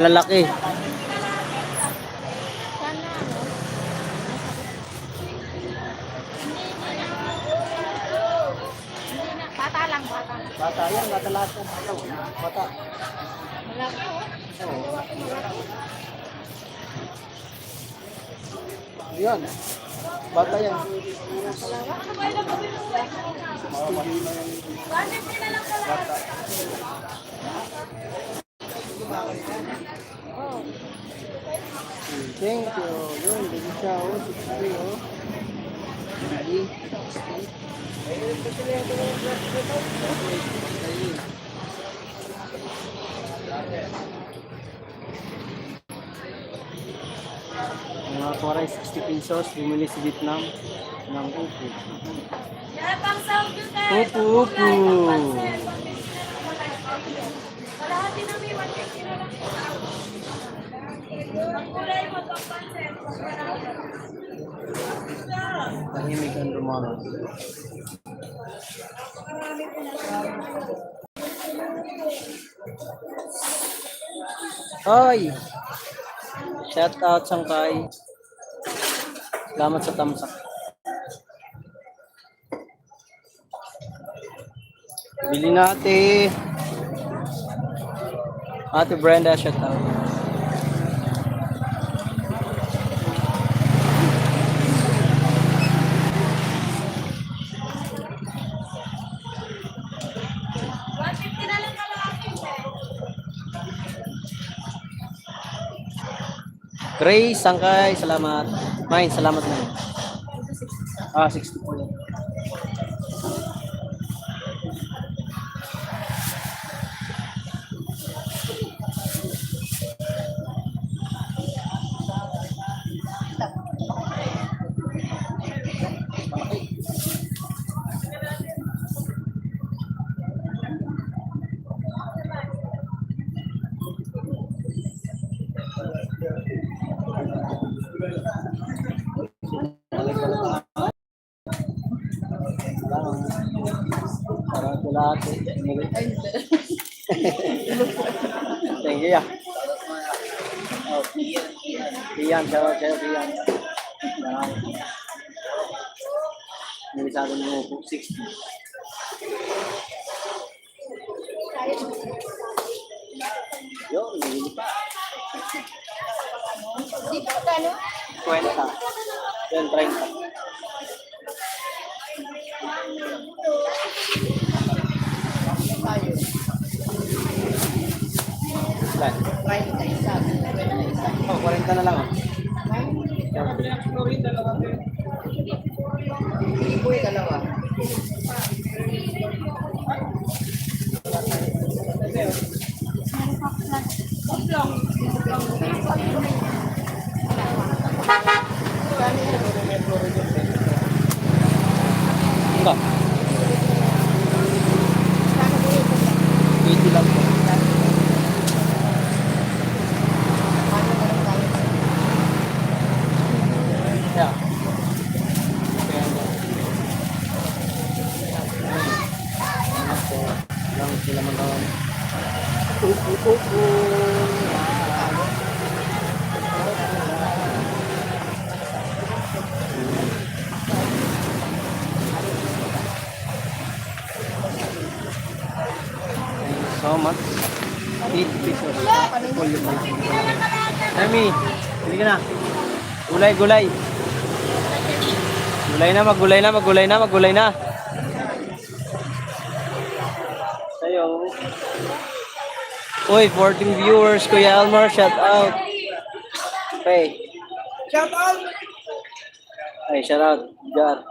Lalaki. Bata lang, bata. Bata yan, bata lahat yan. Bata. Malaki oh. Oo. Yan. Bata yan. Ano ba yung gawin mo? Bata. Oh. Thank you. Yun, hindi siya. Oh, 60 oh. Hindi. Mga kuwaray 60 pesos, bumili si Vietnam ng upo. Upo, upo. Kalahati na may 150 na lang. Ang kulay mo, pagpansin. Tahimik ang Romano. Hoy! Shout out Sangkay. Salamat sa tamsak. Bili na ate. Ate Brenda, shout out. Grace, Sangkay, salamat. Mine, salamat na. 60 po yan. Para ko lahat. Thank you. Oh, Pian, shout out Pian. May sa akin mo 60. Yo, hindi pa. Dito ka, no? 20. Yan, 30. Lan. Oh, 40 na lang oh. Enggak. 80 lang po. Ya. Lang sila man. So much. 8 pesos. Amy, bili ka na. Gulay, gulay. Gulay na, magulay na, magulay na, magulay na. Sa'yo. Uy, 14 viewers, Kuya Elmar, shout out. Okay. Shout out! Ay, shout out. Jar.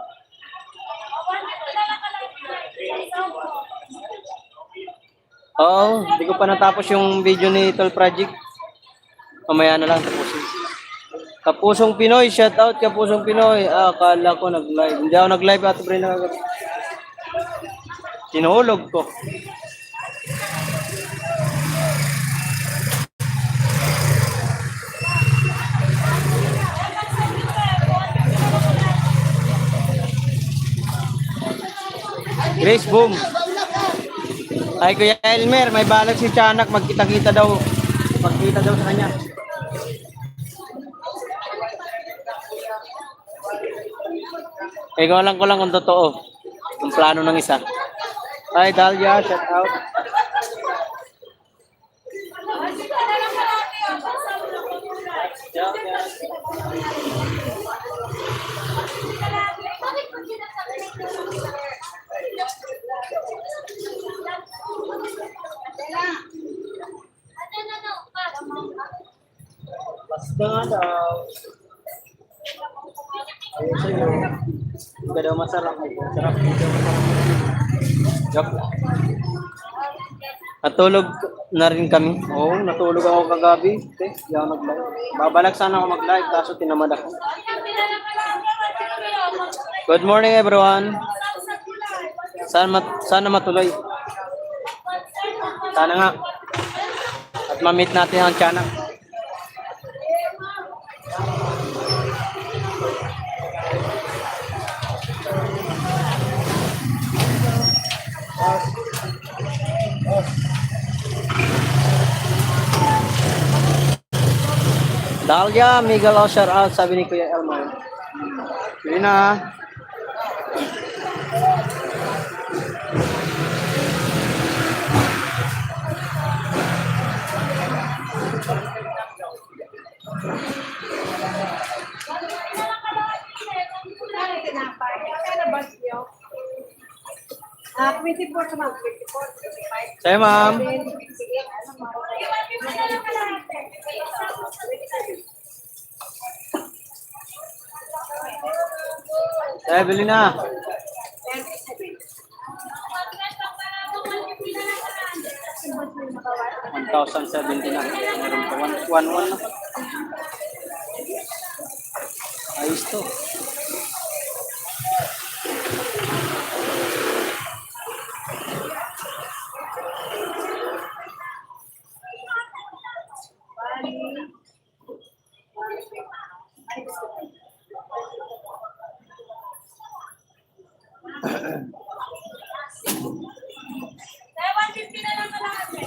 Oo, hindi ko pa natapos yung video ni Tol Project. Mamaya na lang tapusin. Kapusong Pinoy, shout out Kapusong Pinoy. Akala ko nag-live. Hindi ako nag-live at Brenda. Tinulog ko. Grace, boom. Ay, Kuya Elmer, may balak si Tiyanak. Magkita-kita daw. Pagkita daw sa kanya. Ikaw lang ko lang kung totoo. Ang plano ng isa. Hi, Dalia. Shout out. Basta nga daw. Ayun sa'yo. Hindi ka daw masarap. Masarap. Joke lang. Natulog na rin kami. Oo, natulog ako kagabi. Okay, hindi ako nag-live. Babalak sana ako mag-live kaso tinamad ako. Good morning everyone. Sana matuloy. Sana nga. At ma-meet natin ang tiyanak. Dalia, Miguel o shout out, sabi ni Kuya Elmer. Yun na. Ah, 24 naman, 24, 25. Sa'yo, ma'am. Sa'yo, bili na. 1,070 na. Meron pa 1,1 na. Ayos to. Kaya 150 na lang kalahati.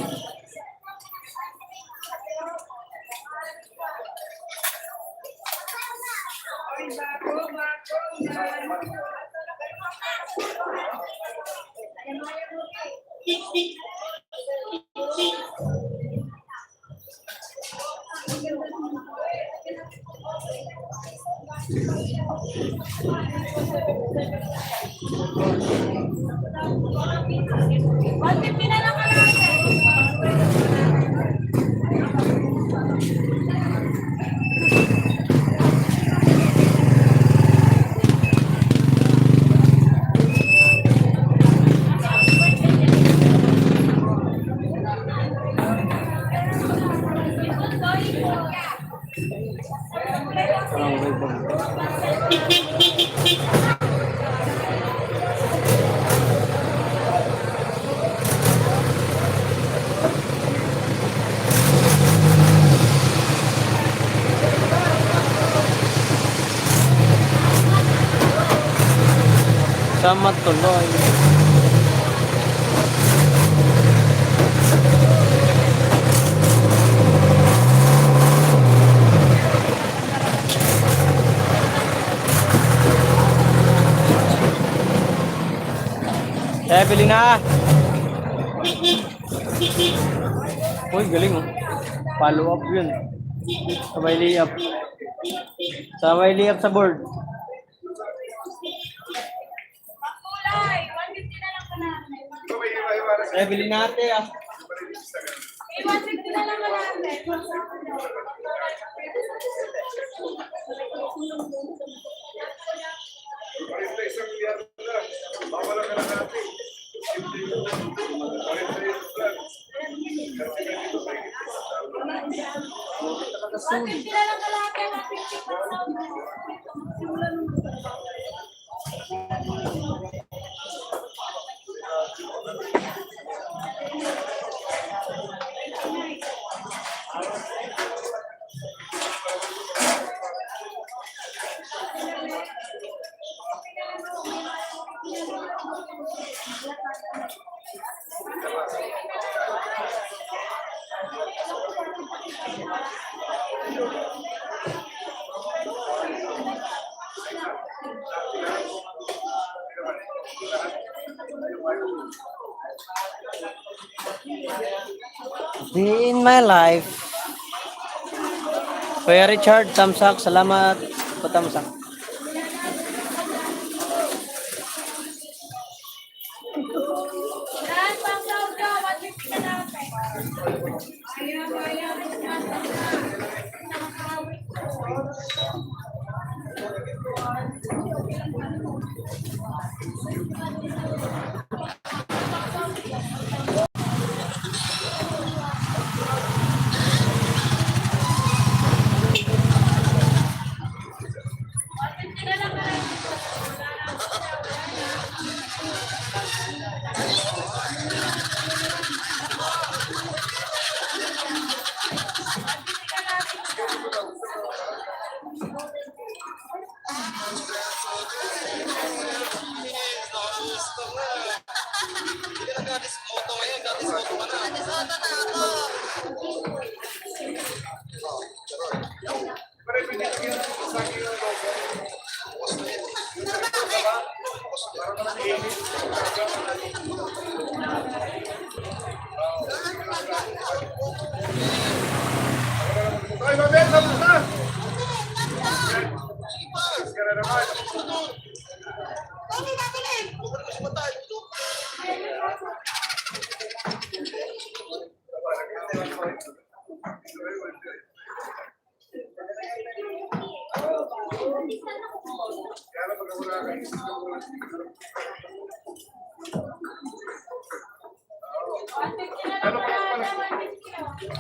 Sama tuloy. Bili na. Uy, galing oh. Follow up yun. Sabay layup. Sabay layup sa board. Kulay, 150 na lang kalahati. Bili natin ah. 150 na lang kalahati. Day in my life. Kuya Richard, tamsak. Salamat po tamsak. Yan, pang daw daw. 150 na lang. Ayaw, ayaw.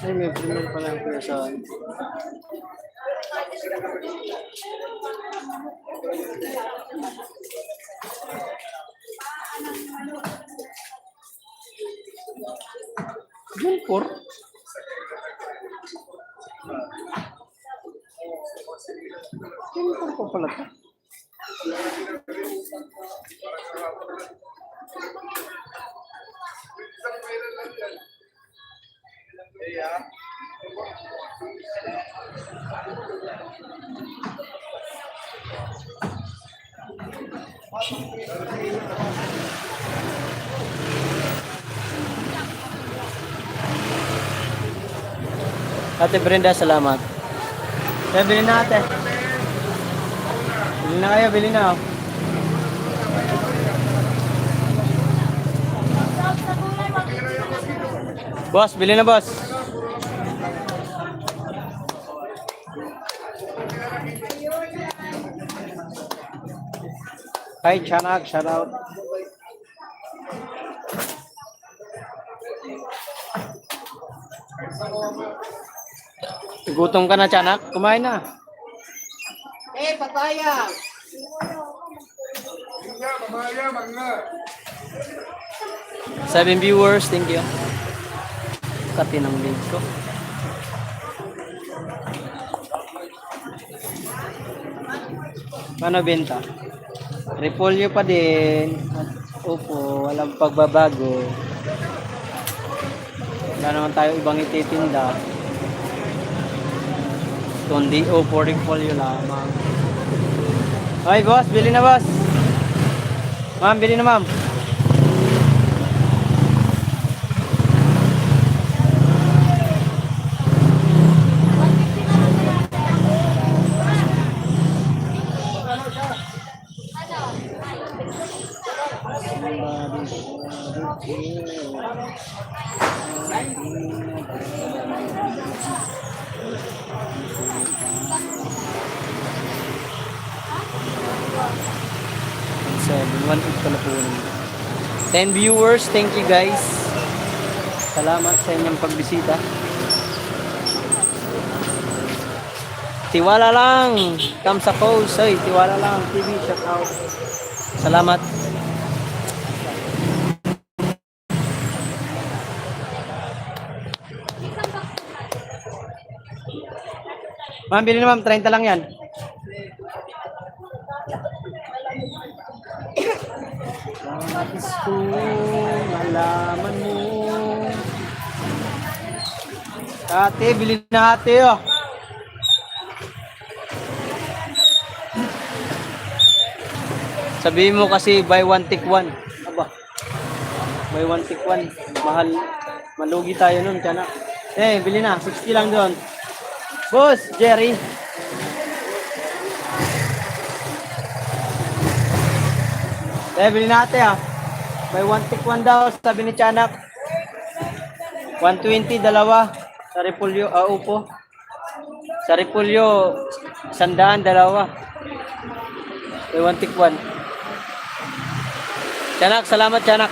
Ay, may premier pa lang kuya sa... June 4? June 4 pa pala ito. Ate Brenda, salamat. Kaya bilhin na ate. Bilhin na kayo, bilhin na. Boss, bilhin na boss. Hi, Chanak, shout out. Gutom ka na, Chanak? Kumain na. Eh, papaya. 7 viewers, thank you. Kati ng link ko. Paano benta? Repolyo pa din. At upo, walang pagbabago. Wala naman tayo ibang ititinda. Kundi upo, repolyo lamang. Ay boss, bili na boss. Ma'am, bili na ma'am. One pala po. 10 viewers, thank you guys. Salamat sa inyong pagbisita. Tiwala lang. Kamsa ko, soy, tiwala lang. TV, shout out. Salamat. Ma'am, bilhin na ma'am, 30 lang yan. Nais ko malaman mo. Ate, bilhin na ate oh. Sabihin mo kasi buy one take one. Aba. Buy one take one. Mahal. Malugi tayo nun, tiyanak. Eh, bili na. 60 lang doon. Boss, Jerry. Eh, bili natin ah. Buy one take one daw, sabi ni tiyanak. 120, dalawa. Sa Repulyo, upo. Sa Repulyo, 100, dalawa. Buy one take one. Tiyanak, salamat tiyanak.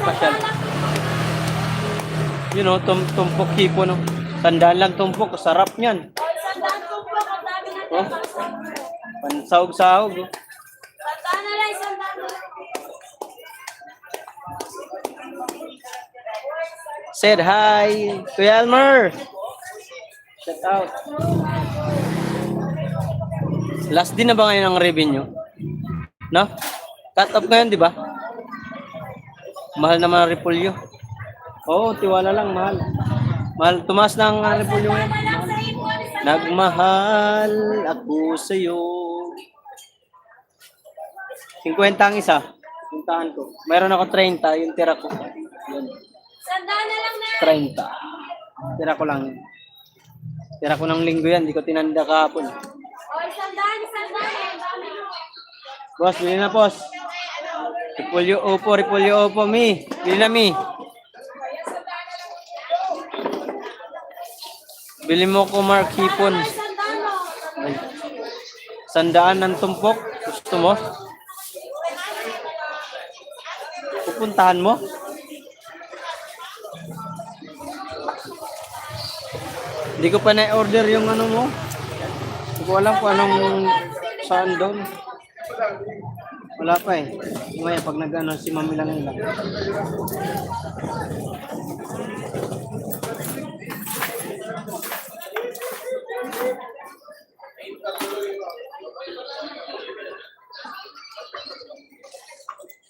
Pasyal. You know, tumpok hipo no. Tandaan lang tumpok, sarap niyan. Sandaan ko po, ang dami na Oh. Pansahog-sahog. Oh. Sandaan na lang, sandaan na lang. Said hi, Kuya Elmer. Shout out. Last din na ba ngayon ang revenue? No? Cut off ngayon, di ba? Mahal naman ang repulyo. Oo, tiwala lang, mahal. Mahal, tumaas na ang repulyo ngayon. Nagmahal ako sa'yo. 50 ang isa. Puntahan ko. Mayroon ako 30, yung tira ko. Yun. Sandaan na lang na. 30. Tira ko lang. Tira ko ng linggo yan. Di ko tinanda kahapon. Oy, sandaan, sandaan. Ang dami mo. Boss, bili na boss. Repolyo opo, mi. Bili na mi. Bili mo ko Mark Hipon. Ay, sandaan mo. Ay. Sandaan ng tumpok. Gusto mo? Pupuntahan mo? Hindi ko pa na-order yung ano mo. Hindi ko alam kung anong saan doon. Wala pa eh. Ngayon pag nag-ano si Mami lang nila.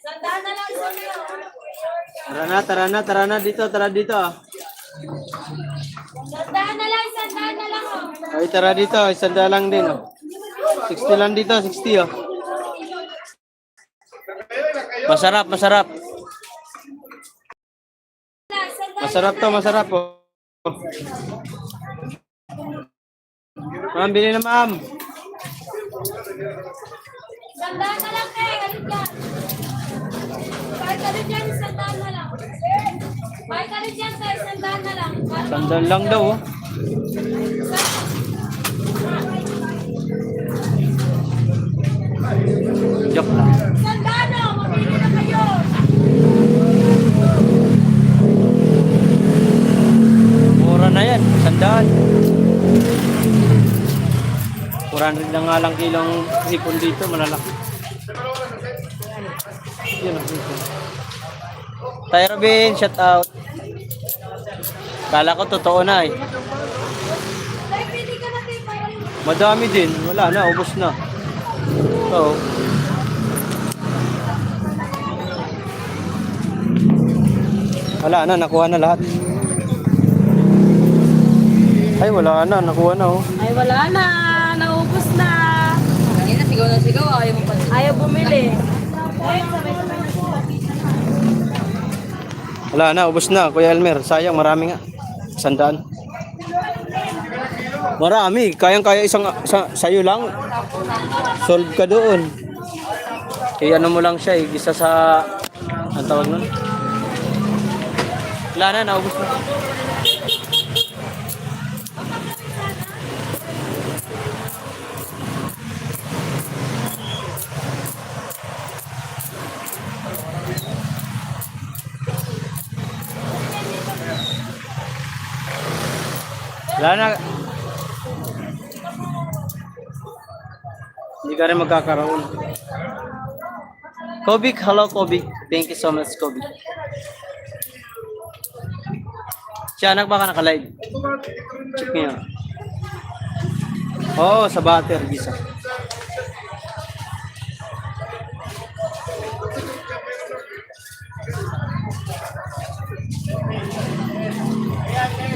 Sandaan na lang, sandaan. Tara na dito, tara dito. Sandaan na lang, sandaan na lang. Oh. Ay, tara dito, isanda lang din oh. 60 lang dito, 60 oh. Masarap, masarap. Masarap to, masarap oh. Ma'am, bili na ma'am. Sandaan na lang, kay. Galit yan. Kahit galit yan, sandaan na lang. Kahit galit yan, kay. Sandaan na lang. Sandal lang daw oh. Joke lang. Sandaan na, mamili na kayo. Mura na yan, sandaan. 400 na nga lang kilong hipon dito, malalaki. Yun ang hipon. Tay Robin, shout out. Kala ko totoo na eh. Tay, pili ka na, kay. Para yung... Madami din, wala na, ubos na. Oo. Wala na, nakuha na lahat. Ay, wala na, nakuha na oh. Ay, wala na. Naubos na. Kanina sigaw na sigaw, ayaw mo pa. Ayaw bumili. Wala na, ubos na, Kuya Elmer. Sayang, marami nga. 100. Marami, kayang-kaya isang sayo lang. Solve ka doon. Kaya ano mo lang siya, isa sa ang tawag nun. Wala na, naubos na. Wala na. Hindi ka rin magkakaroon. Kobik, hello Kobik. Thank you so much, Kobik. Siya, anak baka naka-live. Check niya. Oo, sa butter, gisa.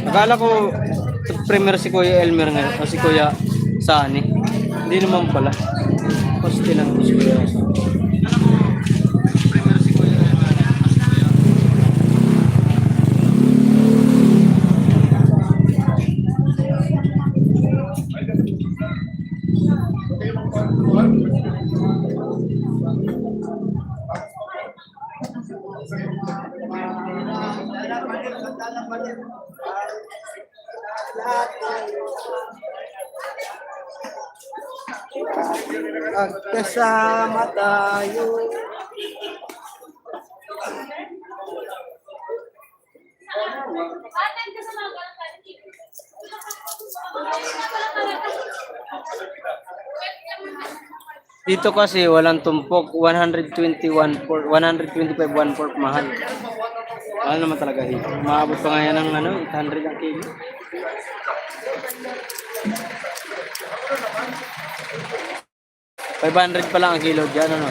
Akala ko premier si Kuya Elmer ngayon o si Kuya Sani. Hindi naman pala. poste lang po siguro. Magkasama tayo. Atin ka sa mga galang. Dito kasi walang tumpok, 121 for 125 1/4 mahal. Mahal naman talaga dito. Maabot pa nga yan ng 800 ang kilo. $500 pa lang ang kilo dyan, ano?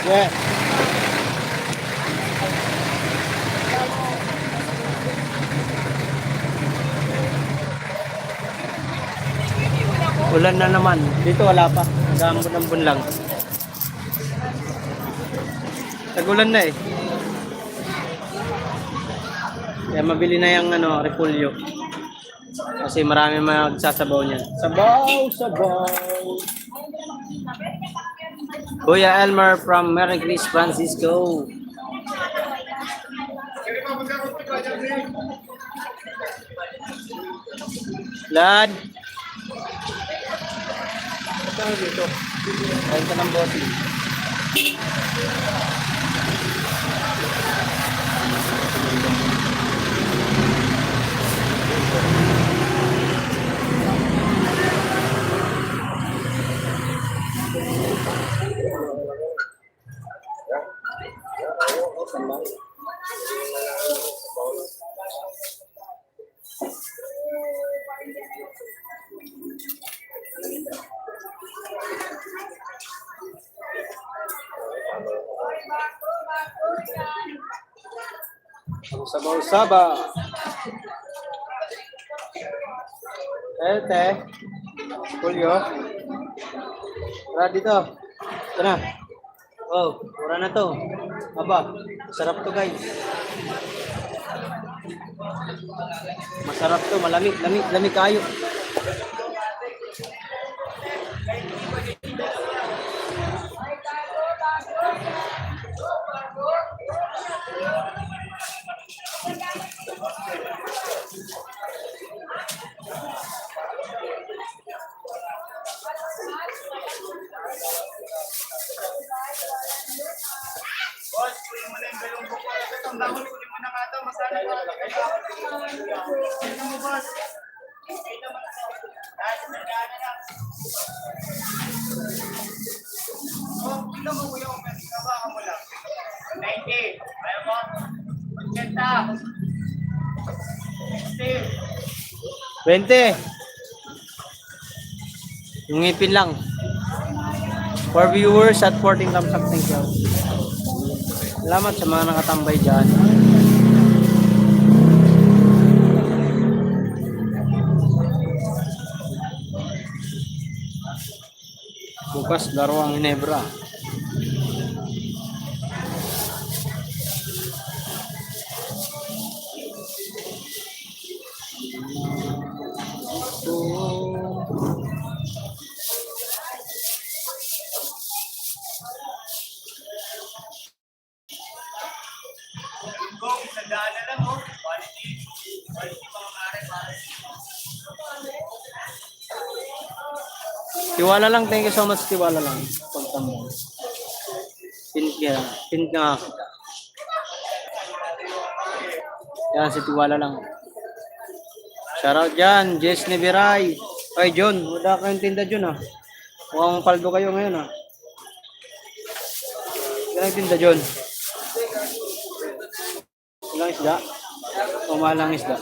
Yeah. Ulan na naman. Dito wala pa. Nag-ambon-ambon lang. Tag-ulan na eh. Kaya mabili na yung repolyo. Kasi marami magsasabaw niyan. Sabaw, sabaw. Kuya Elmer from Merigris, Francisco. Lad. Ito dito. Kain ka ng bote. Sabaw-saba. Te. Julio. Tara dito. Ito na. Oh, mura na to. Aba, masarap to guys. Masarap to, malamig, lamig kayo. $20. Yung ngipin lang. For viewers at 14 thumbs up, thank you. Salamat sa mga nakatambay dyan. Bukas laro ang Ginebra. Tiwala lang, thank you so much, tiwala lang. Pagtamo. Pin nga kita. Yan, si Tiwala lang. Shoutout dyan, Jess Neveray. Ay, John, wala kayong tinda dyan ah. Mukhang paldo kayo ngayon ah. Wala kayong tinda John. Walang isda? O mahalang isda?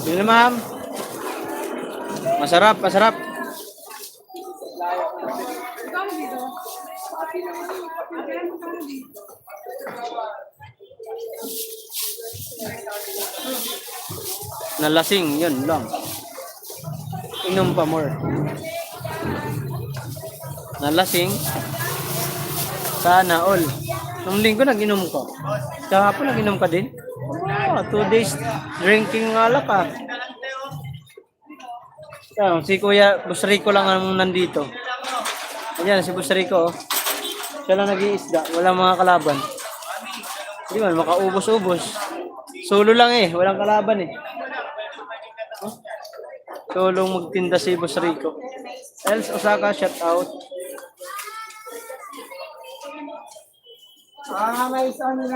Yun na ma'am. Masarap, masarap. Nalasing, yun lang. Inom pa more. Nalasing. Sana all. Nung linggo nag-inom ko. Kahapon nag-inom ka din? Oh, 2 days drinking alak ah. Yan, si Kuya Busrico lang ang nandito. Ayan, si Busrico. Oh. Siya lang nag-iisda. Walang mga kalaban. Hindi man, makaubos-ubos. Solo lang eh. Walang kalaban eh. Huh? Solo magtinda si Busrico. Els Osaka, shout out.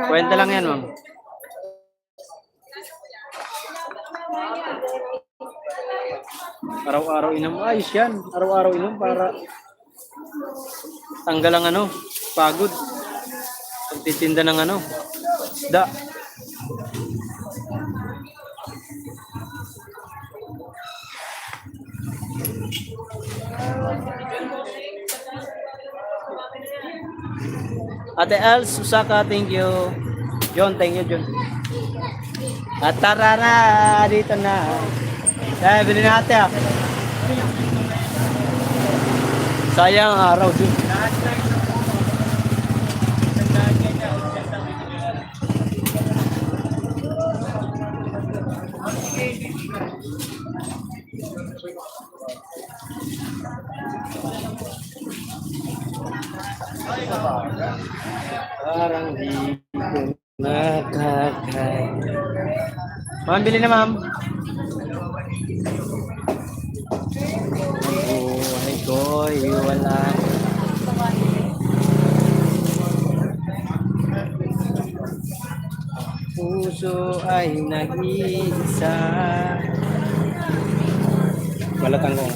Kwenta lang yan, ma'am. Araw-araw inom. Ayos yan. Araw-araw inom para tanggal ang ano, pagod. Pagtitinda ng ano, isda. Ate Els, Susaka, thank you. John, thank you, John. At tara na, dito na. Kaya bilhin natin ah. Sayang ang araw din. Parang di ko nakakay. Ma'am, bili na ma'am. Buhay ko'y wala. Puso ay nag-iisa. Balatang ko.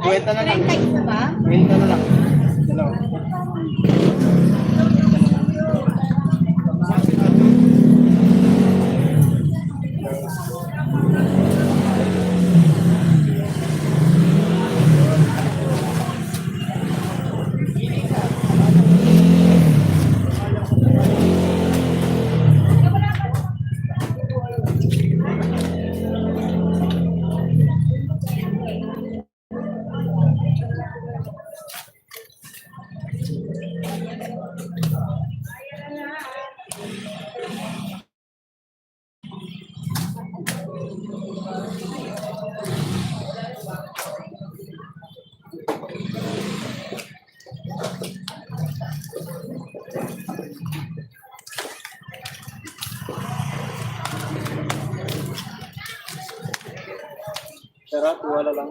Kwenta na lang. Kwenta na lang. Dalawa. Sarap, wala lang.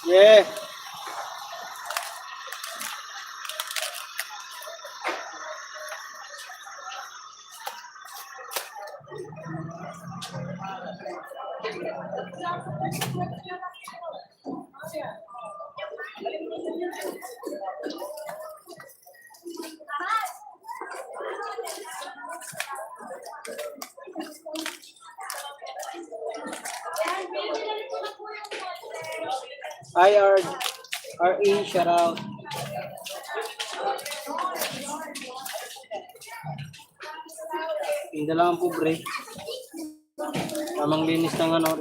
Yeah. IR, RE, shout out. Yung dalawang pobre. Tamang linis ng ano,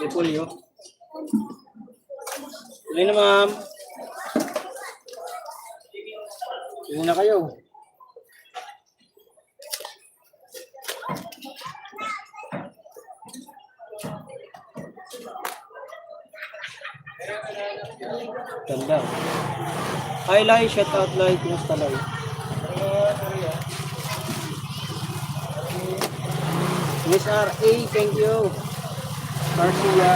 repolyo. Tuloy na ma'am. Tuloy na kayo. Ganda. Hi, Lai. Shout out, Lai. Kumusta, Lai? Miss R.A. Thank you. Garcia.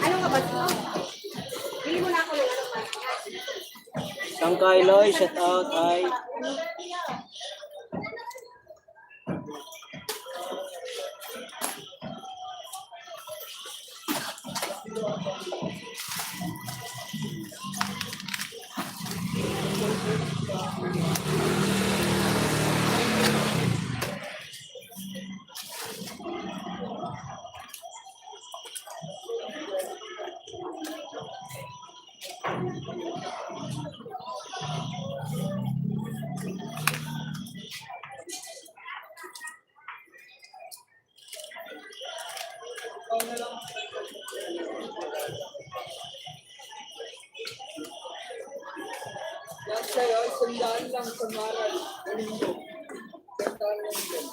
Ano ka ba ito? Bili mo na ako ng ano pa. Tangkay, Loy. Shout out. Hi. Lahat sa'yo, sandaan lang sa maral. Sandaan lang din.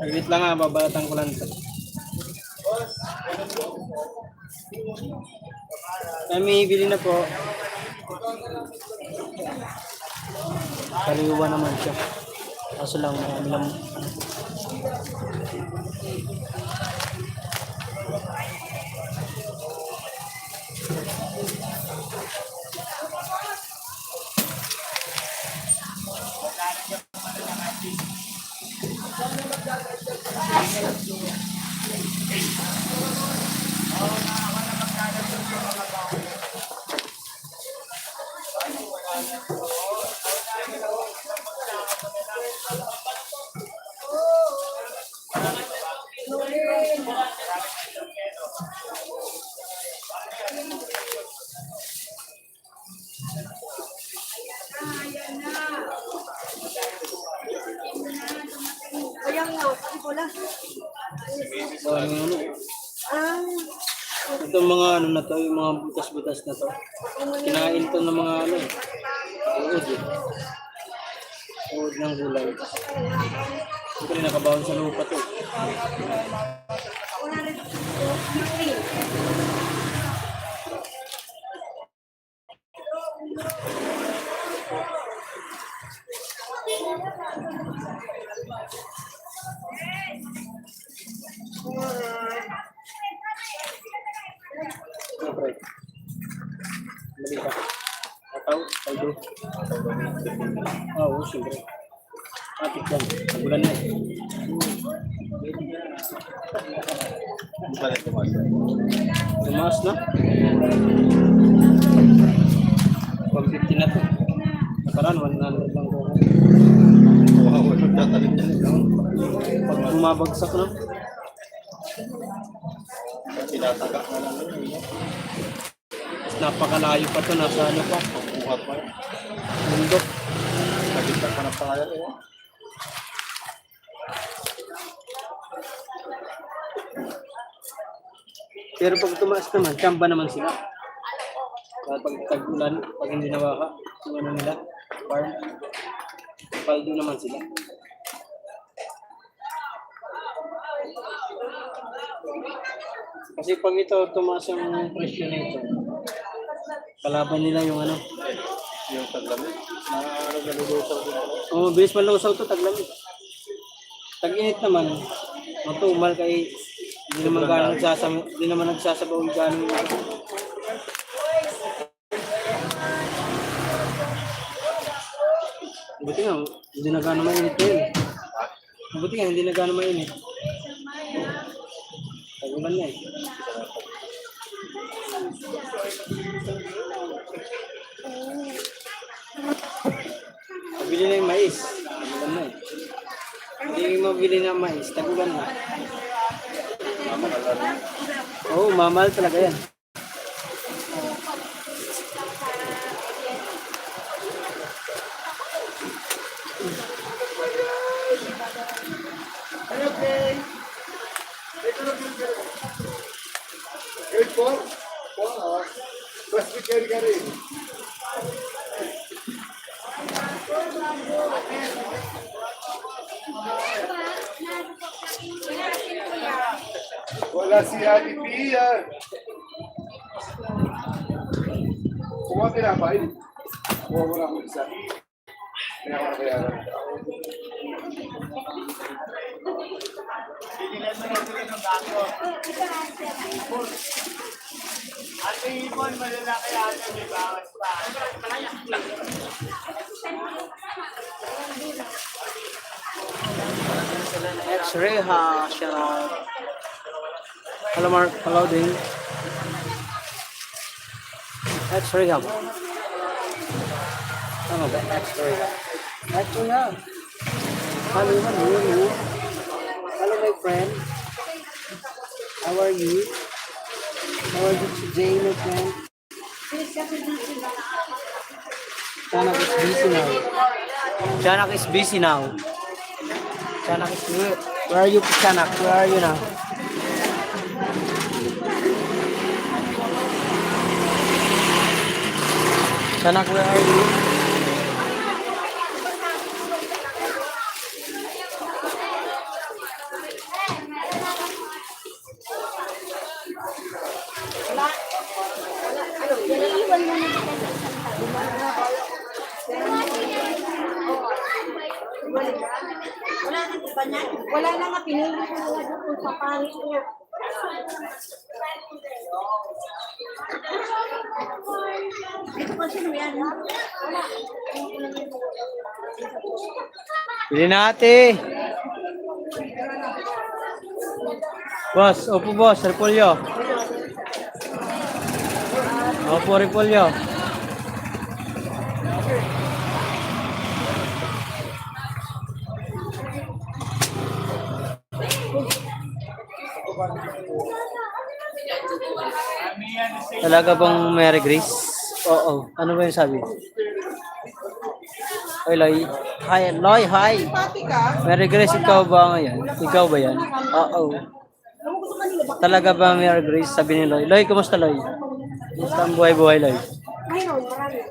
Wait lang nga, babalatan ko lang ito. Kami, bili na po. Kaliwa naman siya. Kaso lang, alam. Ayan nga, sabi ko lang. Ano, Ah, itong mga ano na to, yung mga butas-butas na to. Kinain to ng mga ano, uod eh. Uod ng gulay. Siyempre nakabaon sa lupa to. wala rin ito. Bakit? Mali ka. Ataw, taldo. Oo, siyempre. Kapit lang. Bulan na eh. Hindi pa rin tumaas. Tumaas na. 150 na to. Nakaraan, 100 lang ko. Wow, nagtatalim niya. Pag bumabagsak na. Tinatagak na lang yun. Mas napakalayo pa to. Nasa ano pa. Buhat pa yun. Bundok. Nagkita pa ng pangalan eh. Pero pag tumaas naman, tsamba naman sila. Pag tag-ulan, pag hindi nawaka, yung ano nila, farm, paldo naman sila. Kasi pag ito, tumaas yung presyo na ito, kalaban nila yung ano. Yung taglamit. Nalulusaw din ako. Oo, bilis malusaw to, taglamig. Tag-init naman, matumal kay hindi naman nagsasabaw yung gano'n yung ano. Buti nga, hindi na gano'n mainit yun. Buti nga, hindi na gano'n mainit. Tagulan na eh. Pabili na yung mais. Tagulan na eh. Hindi mabili na mais. Tagulan na. Oo, mamahal talaga yan. Wala si Ate Pia. Kuha tinapay. Kuha mo na ako isa. Kaya ako nabayaran. X-ray ha, siya. Hello Mark, hello din. X-ray ha. Ano ba? X-ray ha. X-ray ha. Hello, hello. Hello my friend. How are you? How are you today my friend? Chanak is busy now. Chanak is busy now. Chanak is where are you, Chanak? Where are you now? Chanak, where are you? Wala na nga, pinili ko na lang kung papalit niya. Ito kasi yan. Bili na ate. Boss, opo boss, repolyo. Opo, repolyo. Talaga bang Mary Grace? Oo. Ano ba yung sabi? Ay, Loy. Hi, Loy, hi. Mary Grace, ikaw ba ngayon? Ikaw ba yan? Oo. Talaga ba Mary Grace? Sabi ni Loy. Loy, kumusta Loy? Kumusta ang buhay-buhay, Loy? Mayroon, marami.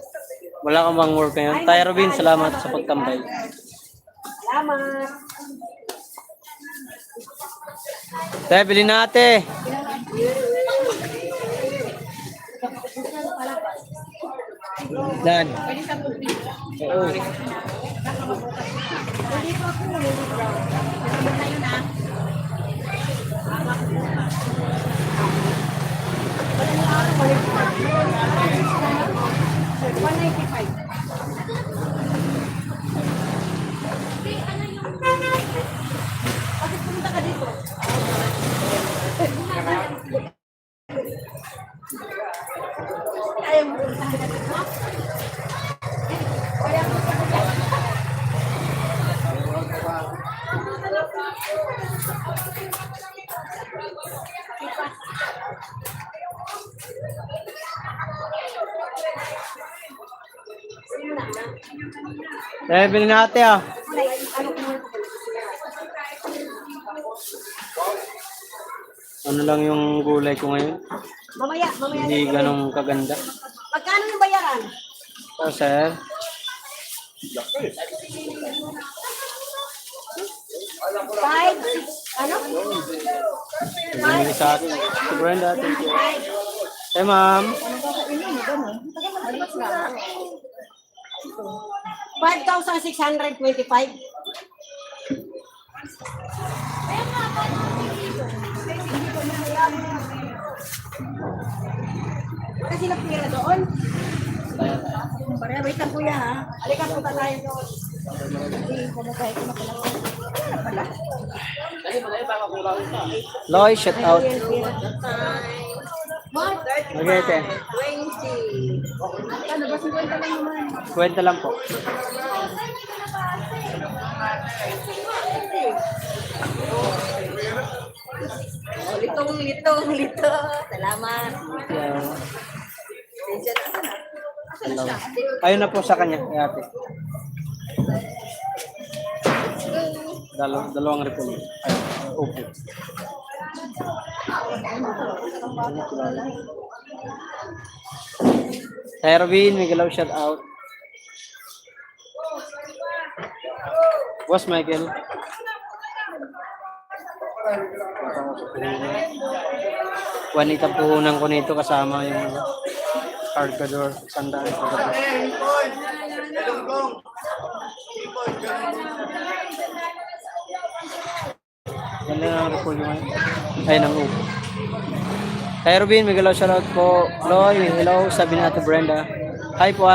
Wala kang bang work ngayon? Tayo, Robin, salamat sa pagtambay. Salamat. Tayo, bilhin na ate. Dan. Oo. Eh, bilhin natin ah. Ano lang yung gulay ko ngayon? Mamaya. Hindi ganong kaganda. Magkano yung bayaran? So, sir. Five, ano? Hindi sa akin. Si Brenda, thank you. Eh, ma'am. 5,625. Kasi napira doon. Wait lang kuya ha. Halika punta tayo doon. Loy, shout out. Mark, Okay, te. 20. Ano ba 50 lang naman? Kwenta lang po. Oh, litong. Salamat. Yeah. Diyan na sana. Ayun na po sa kanya, kay ate. Dalawang repolyo. Ay, upo. Kay Robin, may galaw shout out. Boss Michael. Juanita puhunan ko nito kasama yung cargador, sandaan sa gabi. Ganda na ang repolyo ngayon. Ay, nang upo. Kay Robin, may galaw shoutout po. Loy, hello, sabi ni Ate Brenda. Hi po,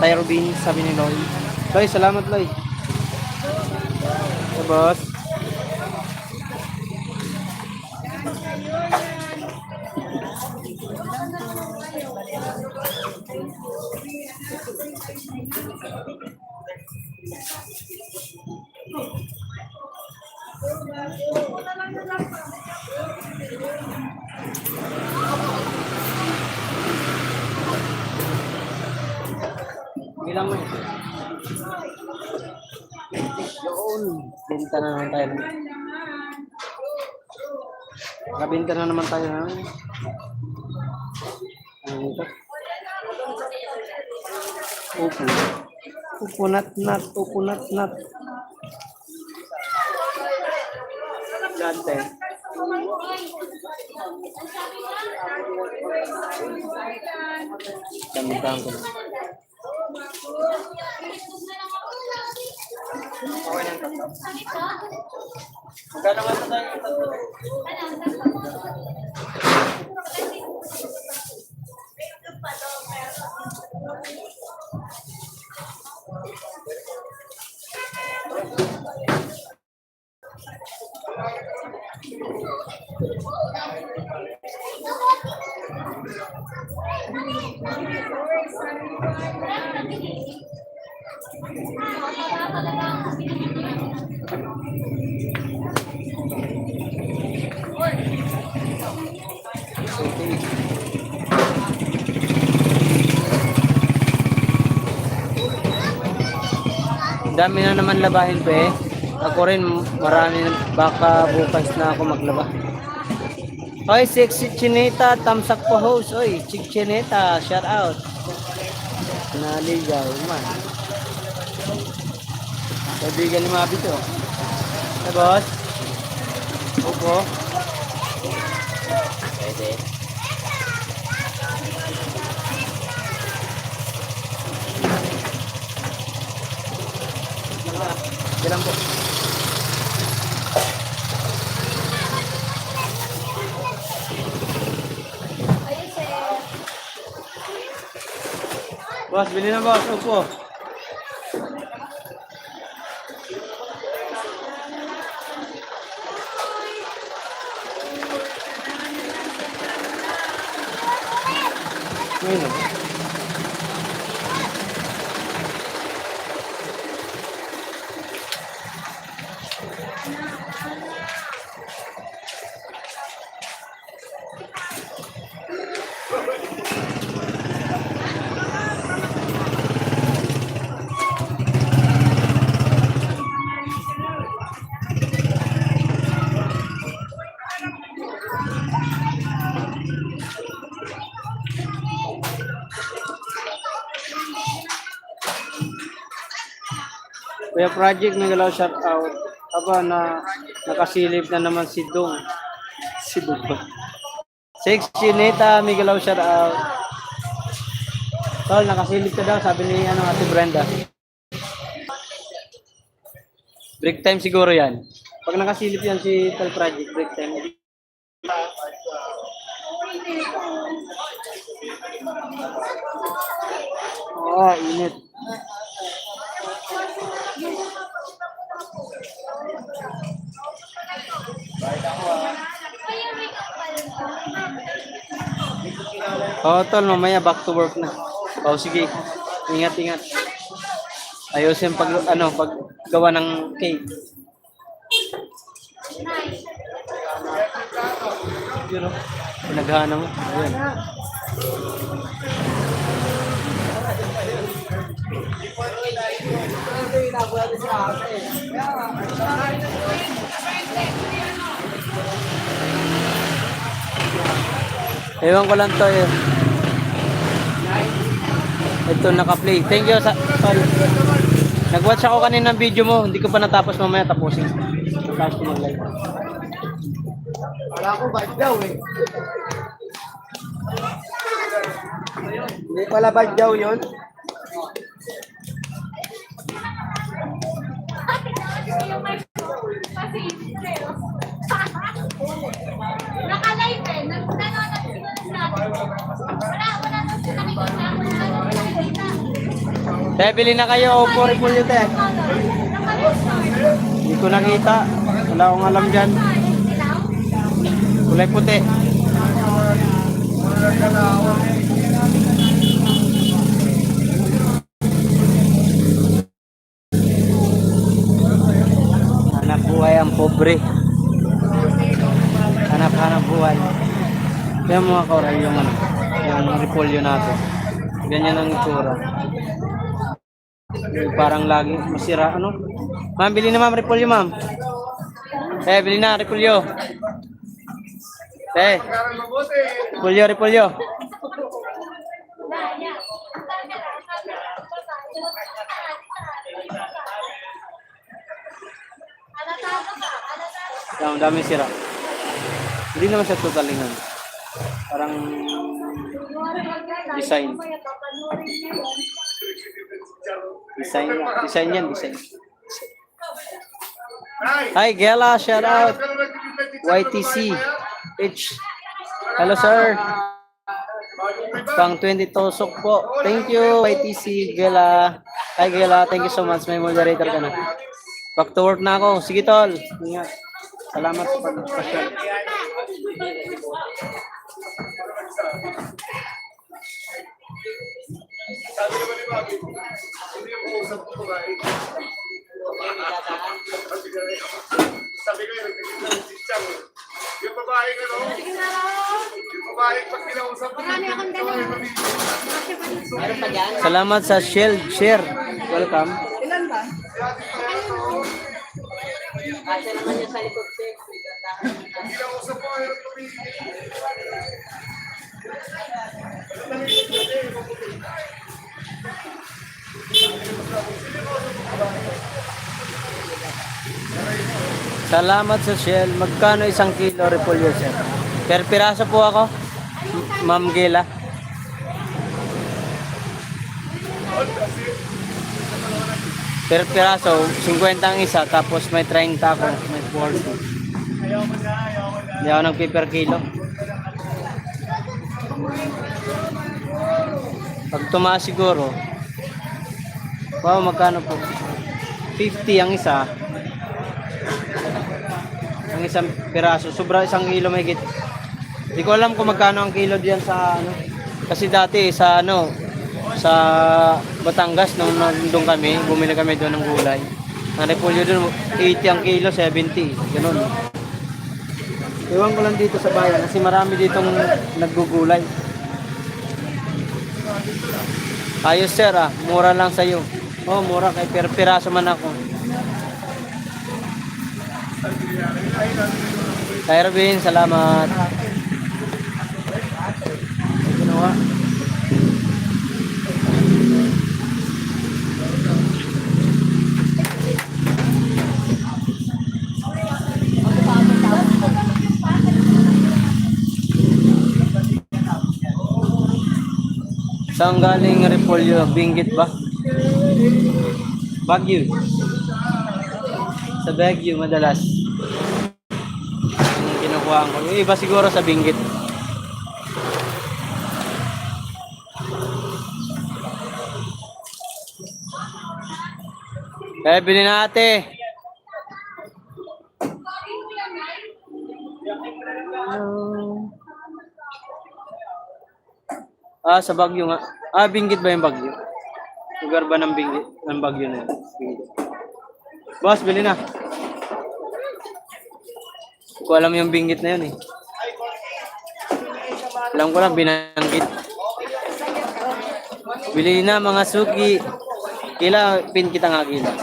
Kay Robin, sabi ni Loy. Loy, salamat Loy. Hey, boss. Bilang mo. Yun. Benta na naman tayo. Nakabenta na naman tayo na. Ano ito? Upo. Upo nat. Upo nat. Gante. Dami-dami ko. Magkano nga sa tayo? Dami na naman labahin pe. Ako rin marami baka bukas na ako maglaba. Hoy, sexy Chineta, tamsak po host. Oy, Chick Chineta, shout out. Naligaw man. Kaibigan ni Mabi to. Hey, boss. Opo. Pwede. Jalan po. Ayun, sir. Boss, bili na boss. Upo. Ayun. Kuya Project, may galaw shout out. Aba na nakasilip na naman si Dong. Si Dong. Sexy Neta, may galaw shout out. Tol, nakasilip ka daw, sabi ni Ate Brenda. Break time siguro yan. Pag nakasilip yan si Tol Project, break time. Init. Tol, mamaya back to work na. Sige. Ingat. Ayusin paggawa ng cake. Yun, pinaghana mo. Ayan. Ewan ko lang to eh. Ito naka-play. Thank you. Sorry. Nag-watch ako kanina ng video mo. Hindi ko pa natapos, mamaya tapusin. Tapos ko mag-live. Wala ko bad daw eh. Hindi pala bad daw yun. Naka-live eh. Nanonood sila sa atin. Wala na sila nakikita. Te, bili na kayo. Opo, repulyo te. Hindi ko nakita. Wala akong alam dyan. Kulay puti. Hanap buhay ang pobre. Hanap buhay. Kaya mga kauray yung repolyo natin. Ganyan ang itsura. Parang lagi masira Ma'am, bili na ma'am repolyo ma'am. Bili na repolyo. Repolyo. Ang dami sira. Hindi naman siya totalingan. Parang design. Design yan. Hi, Gela, shout out. YTC H. Hello, sir. Pang 20 tosok po. Thank you, YTC Gela. Hi, Gela. Thank you so much. May moderator ka na. Back to work na ako. Sige, tol. Ingat. Salamat sa pag-pasyon. Sabi naman ni Bobby, hindi yung usap ko ba eh. Sabi ko yun, si Chang. Yung babae yung babae pag kinausap ko, Salamat sa share. Welcome. Ilan ba? Kasi naman yung sa likod ko. kinausap ko, ayun kami. Salamat sa Shell. Magkano 1 kilo repolyo, sir? Per piraso po ako, Ma'am Gela. Per piraso, 50 ang isa, tapos may 30 ako, may 40. Hindi ako nagpi per kilo. Pag tumaas siguro, wow, magkano po? 50 ang isa. Ang isang piraso. Sobra 1 kilo may git. Hindi ko alam kung magkano ang kilo diyan sa ano. Kasi dati sa ano, sa Batangas nung nandun kami, bumili kami doon ng gulay. Ang repolyo doon, 80 ang kilo, 70. Ganun. Iwan ko lang dito sa bayan kasi marami ditong naggugulay. Ayos sir ah, mura lang sa'yo. Oh, mura kay piraso man ako. Kay Robin, salamat. Ginawa. Saan galing repolyo? Binggit ba? Baguio. Sa Baguio madalas. Yung kinukuha ko. Yung iba siguro sa Binggit. Kaya bilhin na ate. Ah, sa Baguio nga. Ah, Binggit ba yung Baguio? Lugar ba ng Binggit? Ng Baguio na yun? Binggit. Boss, bili na. Hindi ko alam yung Binggit na yun eh. Alam ko lang, binanggit. Bili na mga suki. Kila, pin kita nga kila.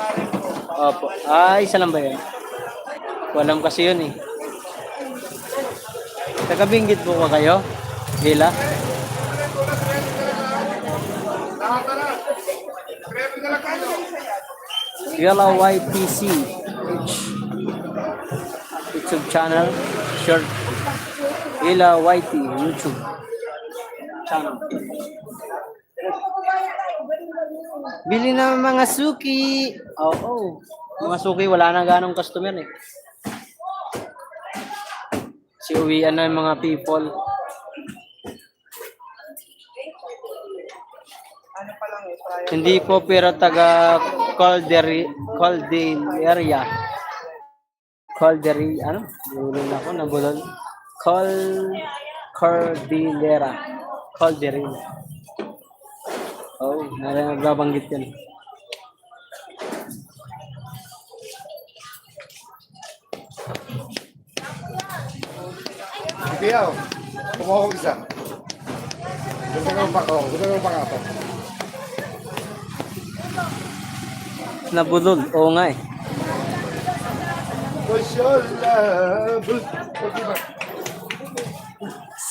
Opo. Ah, isa lang ba yun? Ko alam kasi yun eh. Taga Binggit po ba kayo? Kila? Yellow YTC YouTube channel, short Yellow YT YouTube channel. Bili na mga suki. Oo. Mga suki, wala na ganong customer eh. Si uwian na yung mga people. Hindi po pero taga Caldera. Ano? Bulol ako, nabulol. Caldera. Oh, nagbabanggit yan. Tiyaw, kumuha ko isa. Gusto ko pa ako. Nabulol, oo nga eh.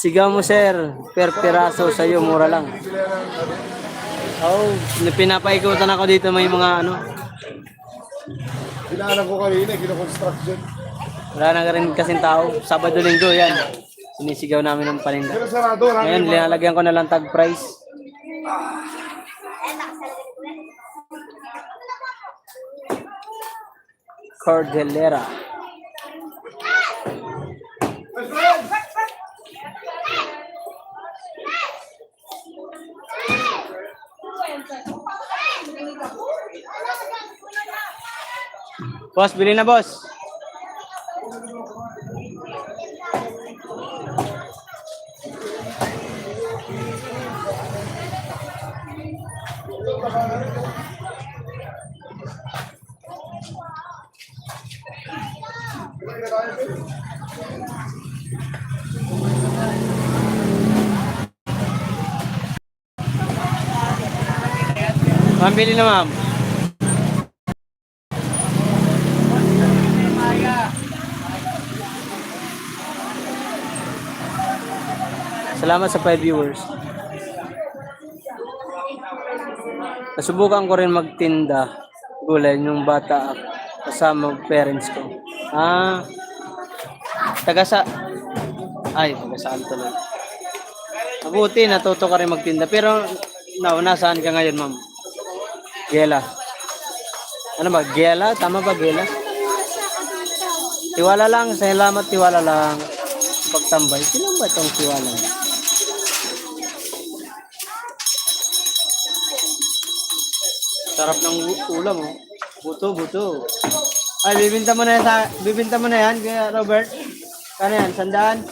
Sigaw mo sir, per piraso sa'yo, mura lang. Oh, pinapaikutan ako dito may mga ano. Pinaalam ko kanina, kino-construction. Wala na rin kasing tao. Sabado linggo yan. Sinisigaw namin ng paninda. Pero sarado, Ngayon, linalagyan ko na lang tag price. Cordillera. Boss, bili na boss. Ma'am, bili na ma'am. Salamat sa 5 viewers. Nasubukan ko rin magtinda gulay yung bata kasama parents ko. Ah, taga saan tuloy. Mabuti, natuto ka rin magtinda. Pero, nasaan ka ngayon, ma'am? Gela. Ano ba? Gela? Tama ba, Gela? Tiwala lang. Salamat, tiwala lang. Pagtambay. Sino ba itong tiwala? Sarap ng ulam, oh. Buto, buto. Ay, bibinta mo na yan, kaya Robert. Kano yan, 100?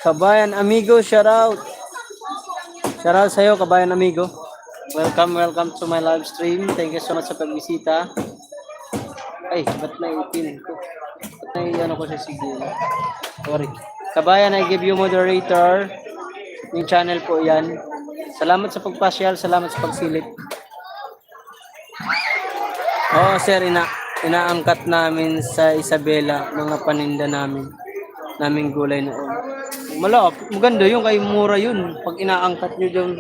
Kabayan Amigo, shout out. Shout out sa'yo, Kabayan Amigo. Welcome to my live stream. Thank you so much sa pagbisita. Ay, ba't naitin ko? Ba't naiyan ako sa sigil? Sorry. Kabayan, I give you moderator. Yung channel po yan. Salamat sa pagpasyal, salamat sa pagsilip. Oo, sir, inaangkat namin sa Isabela mga paninda naming gulay noon. Maganda yun, kay mura yun. Pag inaangkat nyo dyan,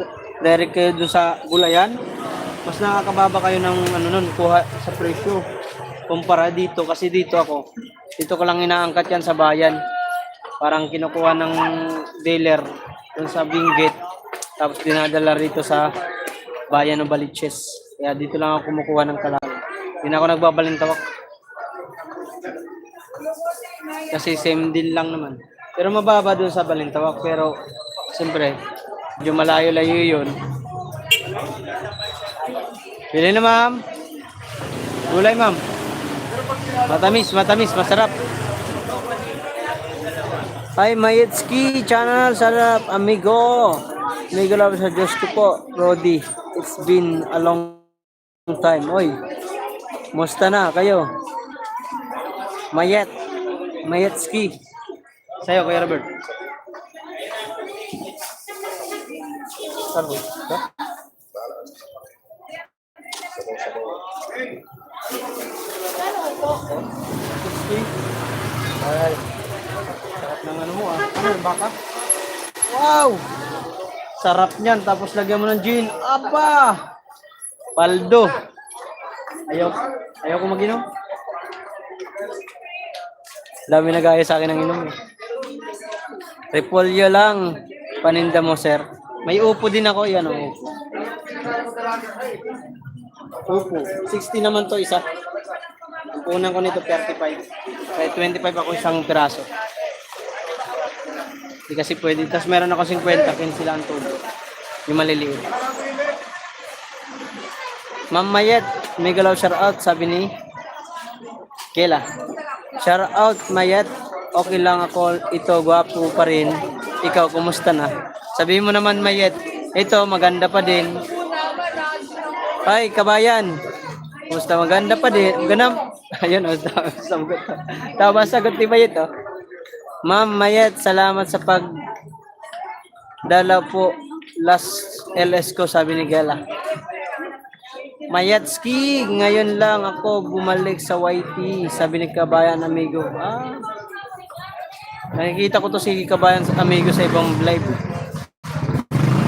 direct kayo doon sa gulayan, mas nakakababa kayo ng kuha sa presyo. Kumpara dito, kasi dito ko lang inaangkat yan sa bayan. Parang kinukuha ng dealer doon sa Benguet, tapos dinadala rito sa bayan ng Baliches. Kaya dito lang ako kumukuha ng kalawang. Hindi na ako nagbabalintawak. Kasi same din lang naman. Pero mababa doon sa Balintawak. Pero siyempre, medyo malayo-layo yun. Pili na ma'am. Gulay ma'am. Matamis, masarap. Hi, Mayetski channel, sarap, amigo. Amigo love sa Diyos ko po, Rodi. It's been a long time. Oy, musta na kayo? Mayetski. Sa'yo, Kuya Robert. Sarap. Ay, sarap ng ano mo ah. Ano yung baka? Wow! Sarap niyan. Tapos lagyan mo ng gin. Apa! Paldo. Ayaw ko mag-inom. Dami nagaya sa akin ng inom eh. Repolyo lang. Paninda mo, sir. May upo din ako. Yan o. Upo. 60 naman to isa. Unang ko nito 35. Kaya 25 ako isang piraso. Hindi kasi pwede. Tapos meron ako 50. Sila ang tubo. Yung maliliit. Ma'am Mayet, may galaw shout out, sabi ni Kela. Shout out Mayet, okay lang ako, ito gwapo pa rin. Ikaw, kumusta na? Sabihin mo naman Mayet, ito maganda pa din. Ay, kabayan. Kumusta, maganda pa din. Ganap. Ayun, sagot. Tama sagot ni Mayet, oh. Ma'am Mayet, salamat sa dala po. Last LS ko, sabi ni Gela. Mayatski, ngayon lang ako bumalik sa YT, sabi ni Kabayan Amigo. Nakikita ko to si Kabayan Amigo sa ibang live.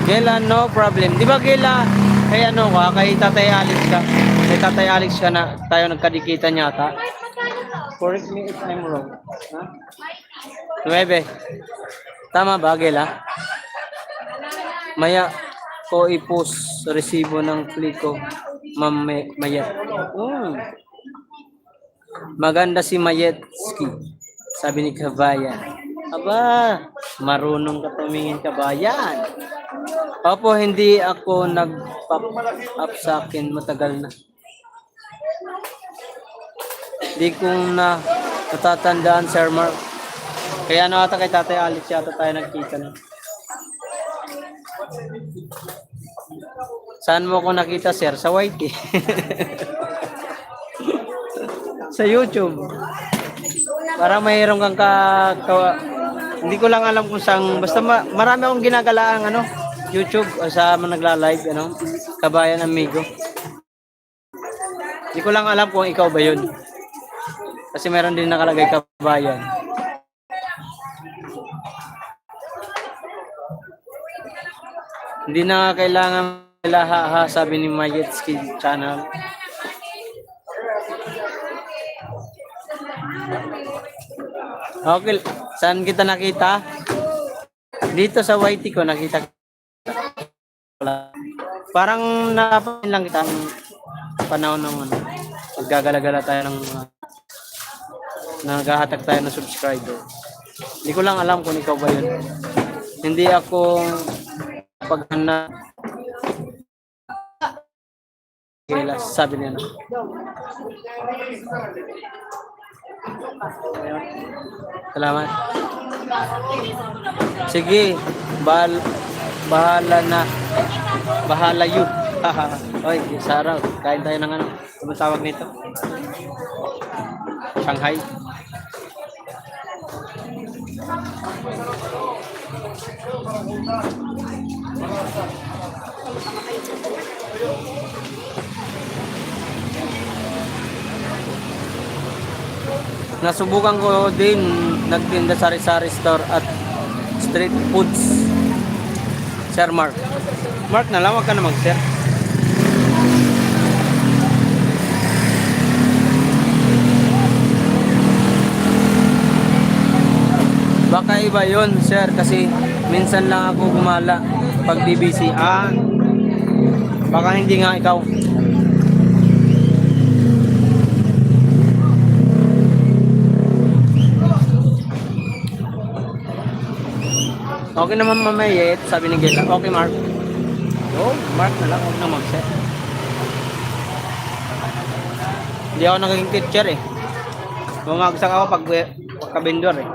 Gela, no problem. Di ba Gela, kay ano ka, kay Tatay Alex ka? Kay Tatay Alex ka na tayo nagkadikitan yata. Correct me if I'm wrong. Ha? 9. Tama ba, Gela? Maya ko i-post resibo ng Flico. Ma'am Mayet. Maganda si Mayetski, sabi ni Kabayan. Aba, marunong ka tumingin, Kabayan. Opo, hindi ako nag-pop up sa akin matagal na. Di ko na natatandaan, Sir Mark. Kaya ano ata kay Tatay Alex yata tayo nagkita na. Saan mo ko nakita, sir? Sa YT. Sa YouTube. Para mayroon kang hindi ko lang alam kung saan. Basta marami akong ginagalaang YouTube sa nagla-live, Kabayan Amigo. Hindi ko lang alam kung ikaw ba yun. Kasi meron din nakalagay Kabayan. Hindi na kailangan laha, sabi ni Mayetski channel. Okay, saan kita nakita? Dito sa YT ko nakita. Parang napapansin lang kita ng panahon ng maggagala-gala tayo ng naghahatag tayo ng subscriber. Hindi ko lang alam kung ikaw ba yun. Hindi ako paghanap. Kaya sabi niya na. Ayun. Salamat. Sige, bahala na. Bahala you. Oy, sa araw. Kain tayo ng ano. Ano tawag nito? Shanghai. Nasubukan ko din nagtinda sari-sari store at street foods. Sir Mark. Mark na lang, wag ka na mag-sir. Baka iba yun, sir, kasi minsan lang ako gumala pag DBC. Baka hindi nga ikaw. Okay naman mamayet, sabi ni Gela. Okay, Mark. Oh, Mark na lang, huwag na mag-set. Hindi ako naging teacher eh. Bumagsak ako pagka-vendor eh.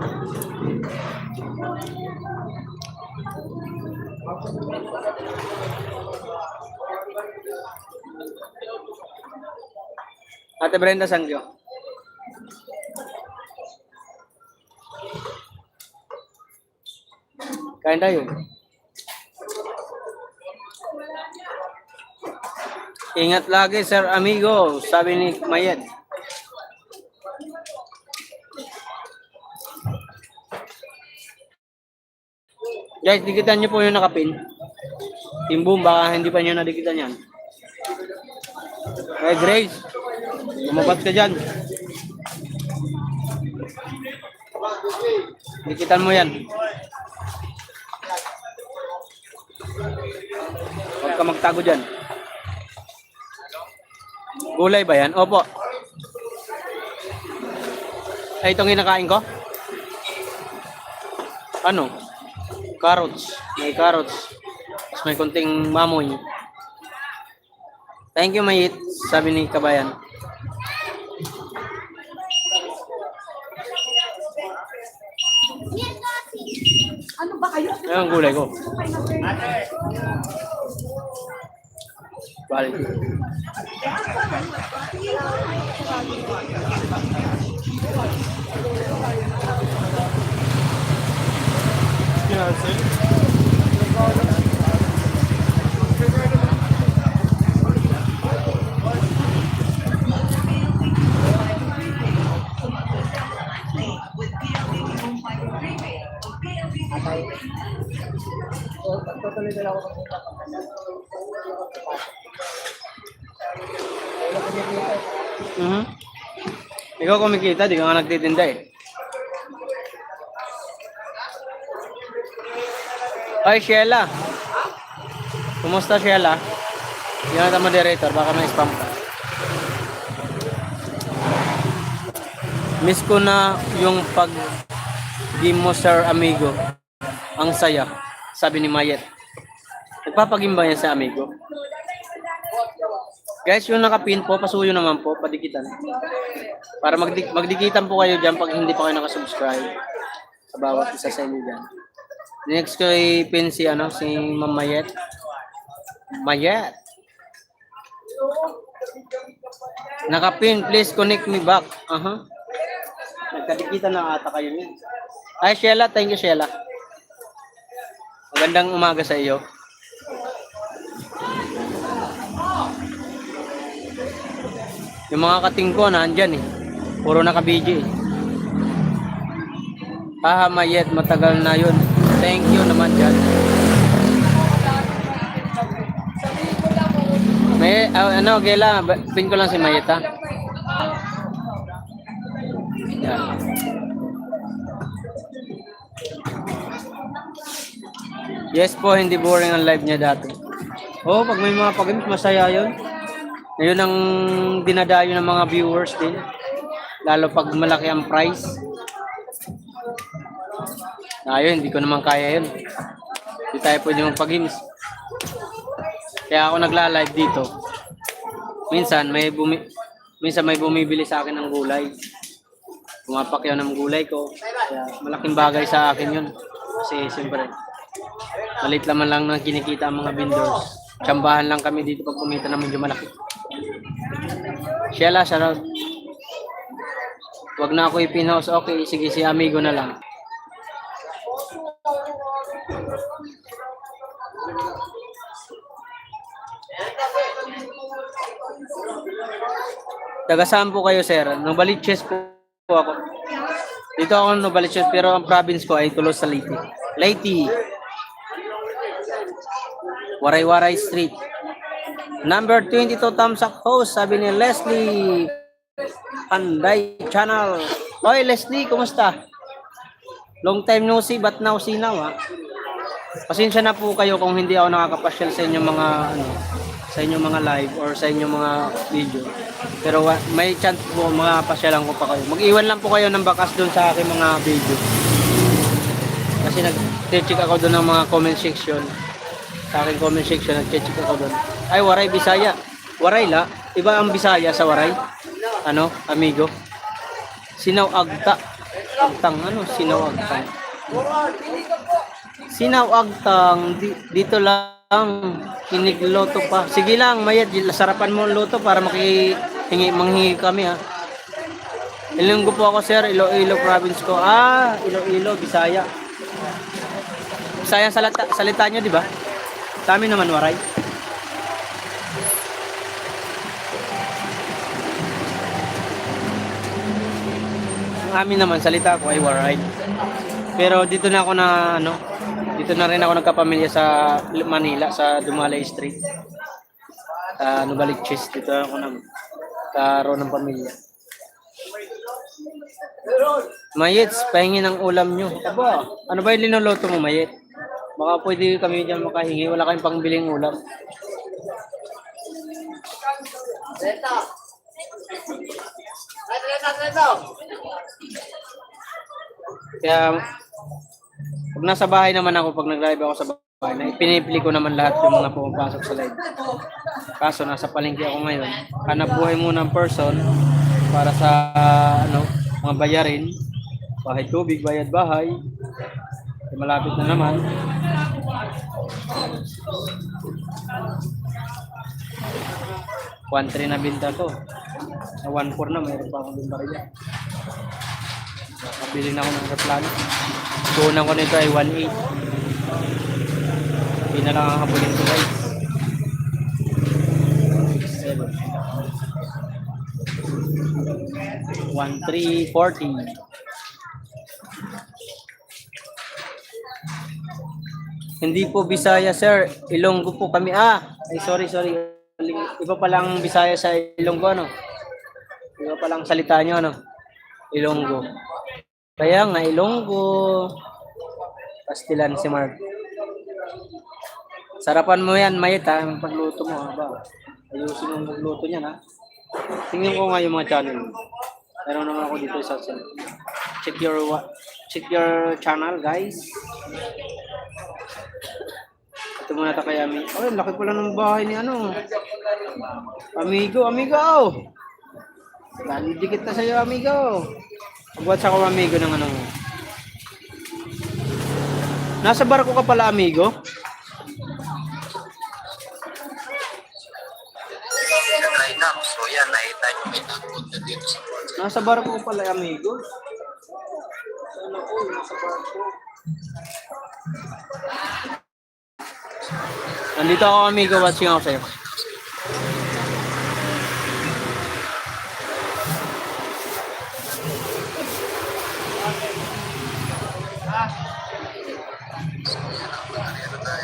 Ate Brenda Sangyo. Kain tayo. Ingat lagi, sir amigo, sabi ni Mayed. Guys, dikitan nyo po yung nakapin. Team Boom, baka hindi pa nyo nadikitan yan. Hey Grace, lumabat ka dyan. Dikitan mo yan. Huwag ka magtago dyan. Gulay ba yan? Opo. Ay, itong kinakain ko? Ano? Carrots. May carrots. Tapos may konting mamoy. Thank you, Mayit. Sabi ni Kabayan. Ano ba kayo? Ayun, gulay ko. Balik. Ikaw kumikita, di ka nga nagtitinda eh. Ay, Sheila. Kumusta, Sheila? Yan ang moderator, baka may spam ka. Miss ko na yung pag-game mo, sir amigo. Ang saya, sabi ni Mayet. Nagpapagim ba yan sa amigo? Guys, yung nakapin po, pasuyo naman po, padikitan. Para magdikitan po kayo dyan pag hindi pa kayo nakasubscribe sa bawat isa sa inyo dyan. Next ko i-pin si, si Ma'am Mayet. Mayet. Nakapin, please connect me back. Nagkadikitan na ata kayo niyan. Ay, Sheila, thank you, Sheila. Magandang umaga sa iyo. Yung mga kating ko, nandyan eh. Puro naka-BJ eh. Mayet, matagal na yun. Thank you naman dyan. May, Gela, pin ko lang si Mayet ha. Yan. Yes po, hindi boring ang live niya dati. Oh, pag may mga pag-games, masaya yun. Ngayon ang dinadayo ng mga viewers din. Lalo pag malaki ang price. Ayun, hindi ko naman kaya yun. tayo pwede magpag-games. Kaya ako nagla-live dito. Minsan may bumibili sa akin ng gulay. Pumapakyaw ng gulay ko. Kaya malaking bagay sa akin yun. Kasi siyempre, malit naman lang nang kinikita ang mga vendors. Tsambahan lang kami dito pag kumita na medyo malaki. Sheila, shoutout. Wag na ako ipin-house. Okay, sige, si amigo na lang. Taga saan po kayo, sir? Novaliches po ako. Dito ako Novaliches, pero ang province ko ay Tulos sa Leyte. Leyte. Waray-Waray Street. Number 22 thumbs up host, sabi ni Leslie Panday Channel. Oy, Leslie, kumusta? Long time no see, but now see now, ha? Pasensya na po kayo kung hindi ako nakakapasyal sa inyong mga sa inyong mga live or sa inyong mga video. Pero may chance po mga pasyalan ko pa kayo. Mag-iwan lang po kayo ng bakas doon sa aking mga video. Kasi nag-check ako doon ng mga comment section. Sa aking comment section, nag-check ako doon. Ay, Waray, Bisaya. Waray la. Iba ang Bisaya sa Waray. Ano, amigo? Sinaw Agta. Agtang, ano? Sinaw Agtang. Sinaw Agtang. Dito lang. Kinigloto pa. Sige lang, Mayat. Sarapan mo ang luto para manghingi kami, ha. Ilonggo po ako, sir. Iloilo province ko. Ah, Iloilo, Bisaya. Bisaya salita nyo, di ba? Sa amin naman, Waray. Ang amin naman, salita ko ay Waray. Pero dito na ako dito na rin ako nagkapamilya sa Manila, sa Dumalay Street. Novaliches, dito ako karoon ng pamilya. Mayets, pahingi ng ulam nyo. Aba, ano ba yung linuluto mo, Mayet? Baka pwede kami dyan makahingi. Wala kayong pangbiling ulam. Kaya, pag nasa bahay naman ako, pag nag-live ako sa bahay, pinipili ko naman lahat yung mga pumapasok sa live. Kaso, nasa palengke ako ngayon. Hanap buhay muna ng person para sa, mga bayarin. Bahay tubig, bayad bahay. Malapit na naman. $1.3 na binta to. Sa 1.4 na, mayroon pa akong barya. Nakabili na ako ng replano. Tuunan ko nito ay 1.8. Hindi na lang ang habulin ko, guys. 1.340. Hindi po Bisaya, sir. Ilonggo po kami. Ay, sorry. Iba pa lang Bisaya sa Ilonggo, ano? Iba pa lang salita nyo, ano? Ilonggo. Kaya nga, Ilonggo. Pastilan si Mark. Sarapan mo yan, Mayet, ha? Ang pagluto mo, ha? Ba? Ayusin mo magluto niyan, ha? Tingnan ko nga yung mga channel. Meron naman ako dito sa channel. Check your channel, guys. Ito muna tayo kay Amigo. Ay, laki pala ng bahay ni Amigo. Dikit na sa'yo, Amigo. Pag-watch ako, Amigo, ng Nasa barko ka pala, Amigo? Nasa barko ka pala, Amigo? Sana po, nasa barko. Nandito ako, Amigo, watching ako sa'yo.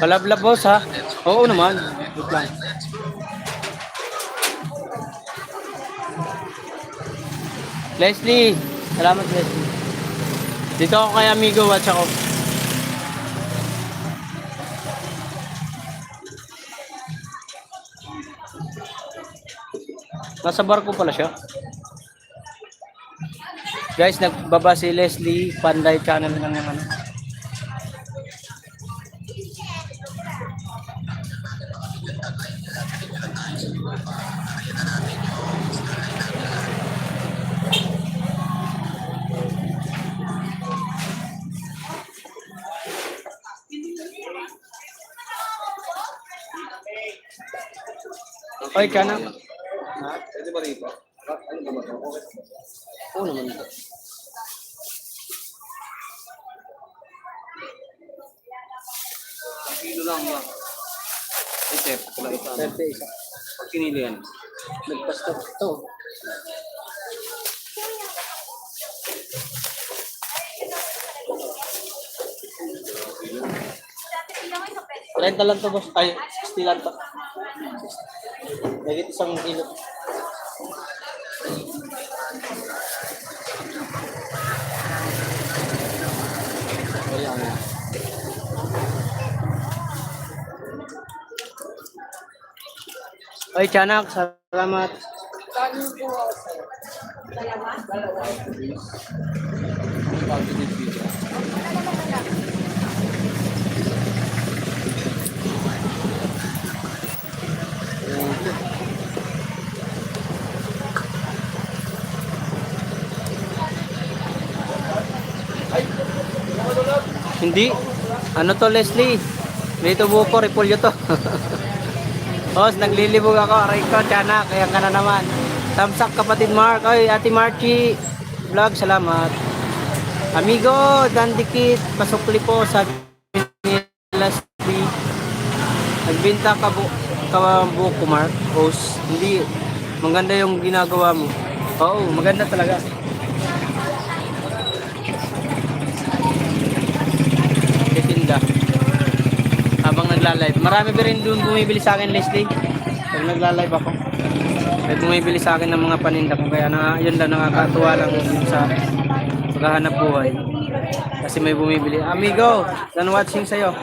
Balablab, boss, ha? Oo naman. Good lang. Leslie. Salamat, Leslie. Dito ako kay Amigo, watch ako. Nasa barko pala siya. Guys, nagbaba si Leslie Panday Channel ng Oy, kana. Pwede ba rito? Ano ba ito? Okay. Oo naman ito. Kilo lang ba? Ay, chef. Wala isa. 30 isa. Pag kinilo yan. Nagpasta ito. Renta lang to boss. Ay, 60 lang to. Lagit isang kilo. Ayan. Oy, Tiyanak, salamat. Hindi. Ano to, Leslie? Dito buko, repolyo to. Boss, naglilibog ako. Aray ko, Tiyanak. Kaya ka na naman. Thumbs up, kapatid Mark. Ay, Ate Marchie. Vlog, salamat. Amigo, dandikit. Pasukli po. Sabi ni Leslie. Nagbinta ka buko, Mark. Host. Hindi. Maganda yung ginagawa mo. Oo, maganda talaga. Titinda. Habang nagla-live. Marami pa rin doon bumibili sa akin, Leslie. Pag nagla-live ako. May bumibili sa akin ng mga paninda ko. Kaya yun lang, nakakatuwa lang yun sa paghahanap buhay. Kasi may bumibili. Amigo, done watching sa'yo.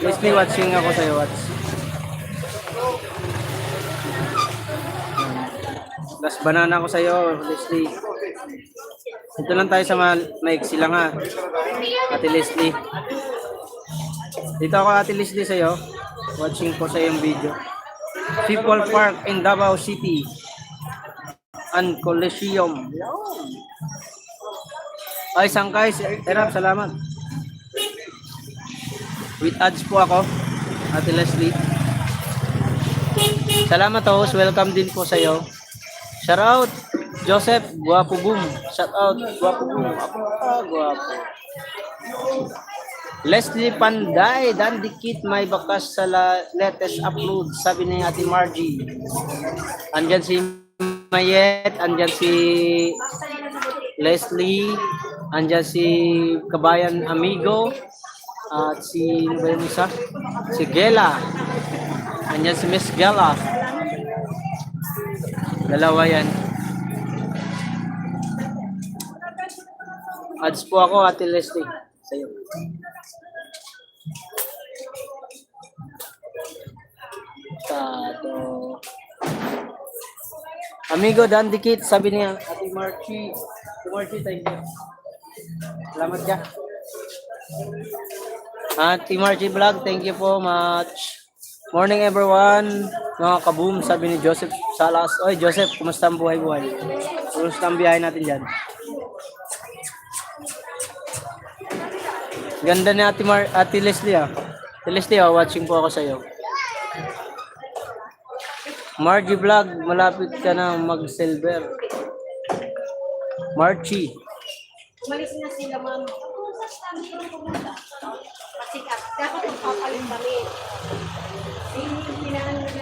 Leslie, watching ako sa'yo. Watch. Last banana ko sa'yo, Leslie. Ito lang tayo sa maiksi lang ha. Ate Leslie. Dito ako, Ate Leslie, sa'yo. Watching ko sa yung video. People Park in Davao City. And Coliseum. Ay, Sangkay. Erap, salamat. With ads po ako, Ate Leslie. Salamat host. Welcome din po sa'yo. Shout out, Joseph, guwapo boom. Shout out, guwapo boom. Guwapo. Leslie Panday, dandikit may bakas sa latest upload, sabi ni Ate Margie. Andyan si Mayet, andyan si Leslie, andyan si Kabayan Amigo, at si, ano ba yung isa? Si Gela. Andyan si Miss Gela. Dalawa yan. Ads po ako, Ate Leslie. Sa'yo. Tato. Amigo, dandikit, sabi niya, Ate Marchie. Ate Marchie, thank you. Salamat ka. Ate Marchie Vlog, thank you po much. Morning everyone. Mga kaboom, sabi ni Joseph Salas. Oy, Joseph, kumusta ang buhay-buhay? Kumusta ang biyahe natin dyan? Ganda ni Ate Leslie ah. Ate Leslie ah, watching po ako sa iyo. Margie Vlog, malapit ka na mag-silver. Marchie. Umalis na sila, ma'am. Kasi dapat magpapalit kami.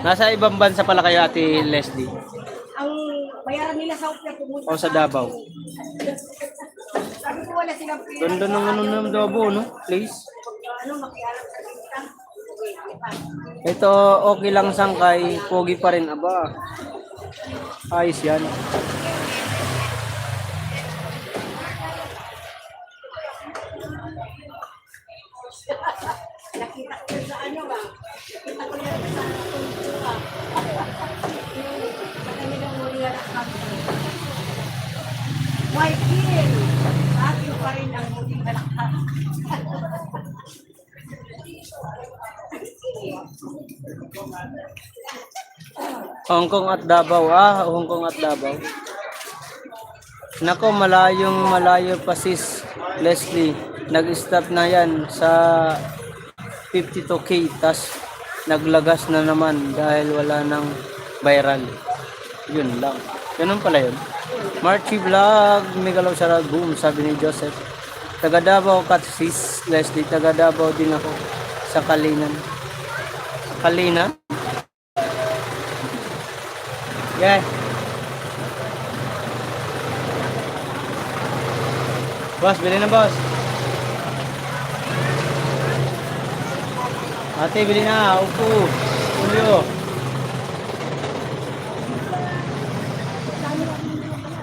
Nasa ibang bansa pala kayo, Ate Leslie? Ang bayaran nila sa upya pumunta. O sa Davao? Sabi ko wala silang pera. Ganda ng ano ng Davao, no? Please. Ano, makialam sa sintang. Ito, okay lang Sangkay. Pogi pa rin, aba. Ayos yan. Nakita ko sa ano ba? Nakita ko yan sa kultura. Kami ng muli na kami. Michael! Akin pa rin ang muli na kami. Hong Kong at Davao. Ah, Hong Kong at Davao. Nako, malayo pa sis Leslie. Nag-stop na yan sa 52K. Tas naglagas na naman dahil wala nang viral. Yun lang. Ganun pala yun. Marchy Vlog, Megalaw Sarag, boom, sabi ni Joseph. Taga Davao, Katsis, Leslie, taga Davao din ako sa Kalinan. Kalinan? Yeah. Boss, bili na boss. Ate, bili na. Upo. Julio.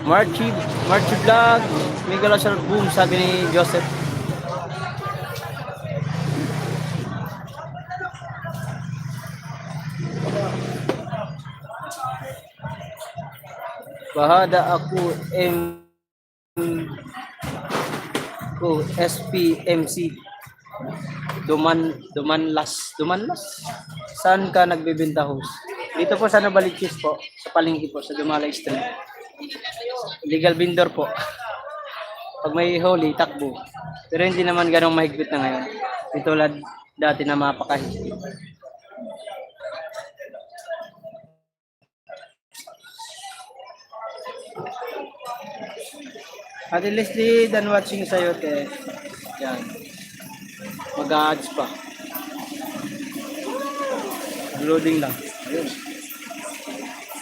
Marchy Vlog, Miguel Asher, boom, sabi ni Joseph. Bahada ako SPMC. Dumanlas. Saan ka nagbebenta host? Dito po sa Novaliches po, sa palengke po, sa Dumalay Street. Legal vendor po. Pag may huli, takbo. Pero hindi naman ganong mahigpit na ngayon. Ito tulad dati na mapakahigpit. Ate Leslie, done watching sa'yo, te. Yan. Mag-a-ads pa. Loading lang. Ayun.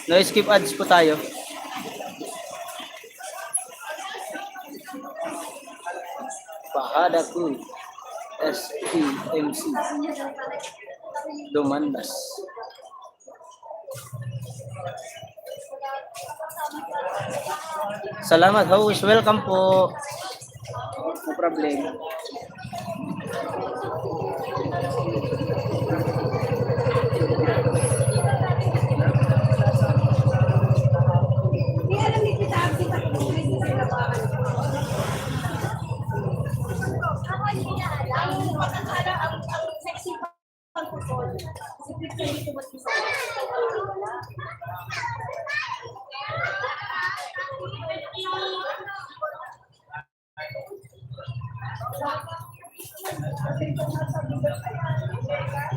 No skip ads po tayo. Bahada ko. SPMC. Dumandas. Salamat host. Welcome po. No problem.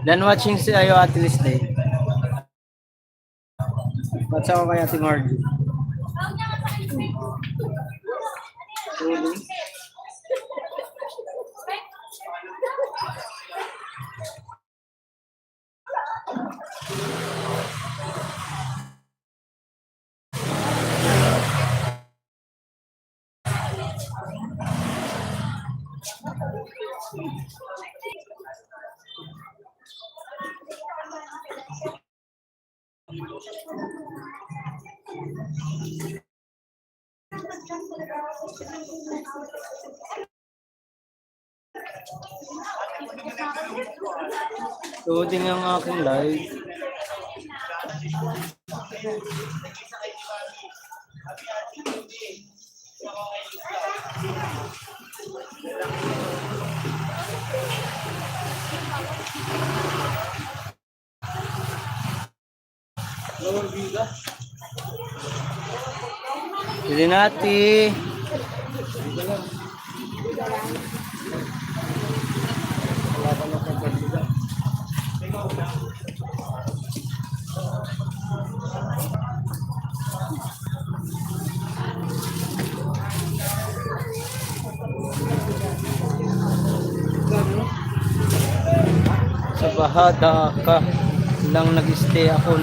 Dan watching si ayo at least day. Ba't ako kaya si Margie? Loading ang aking live. Pili natin. Sa Bahada ka lang nag-stay ako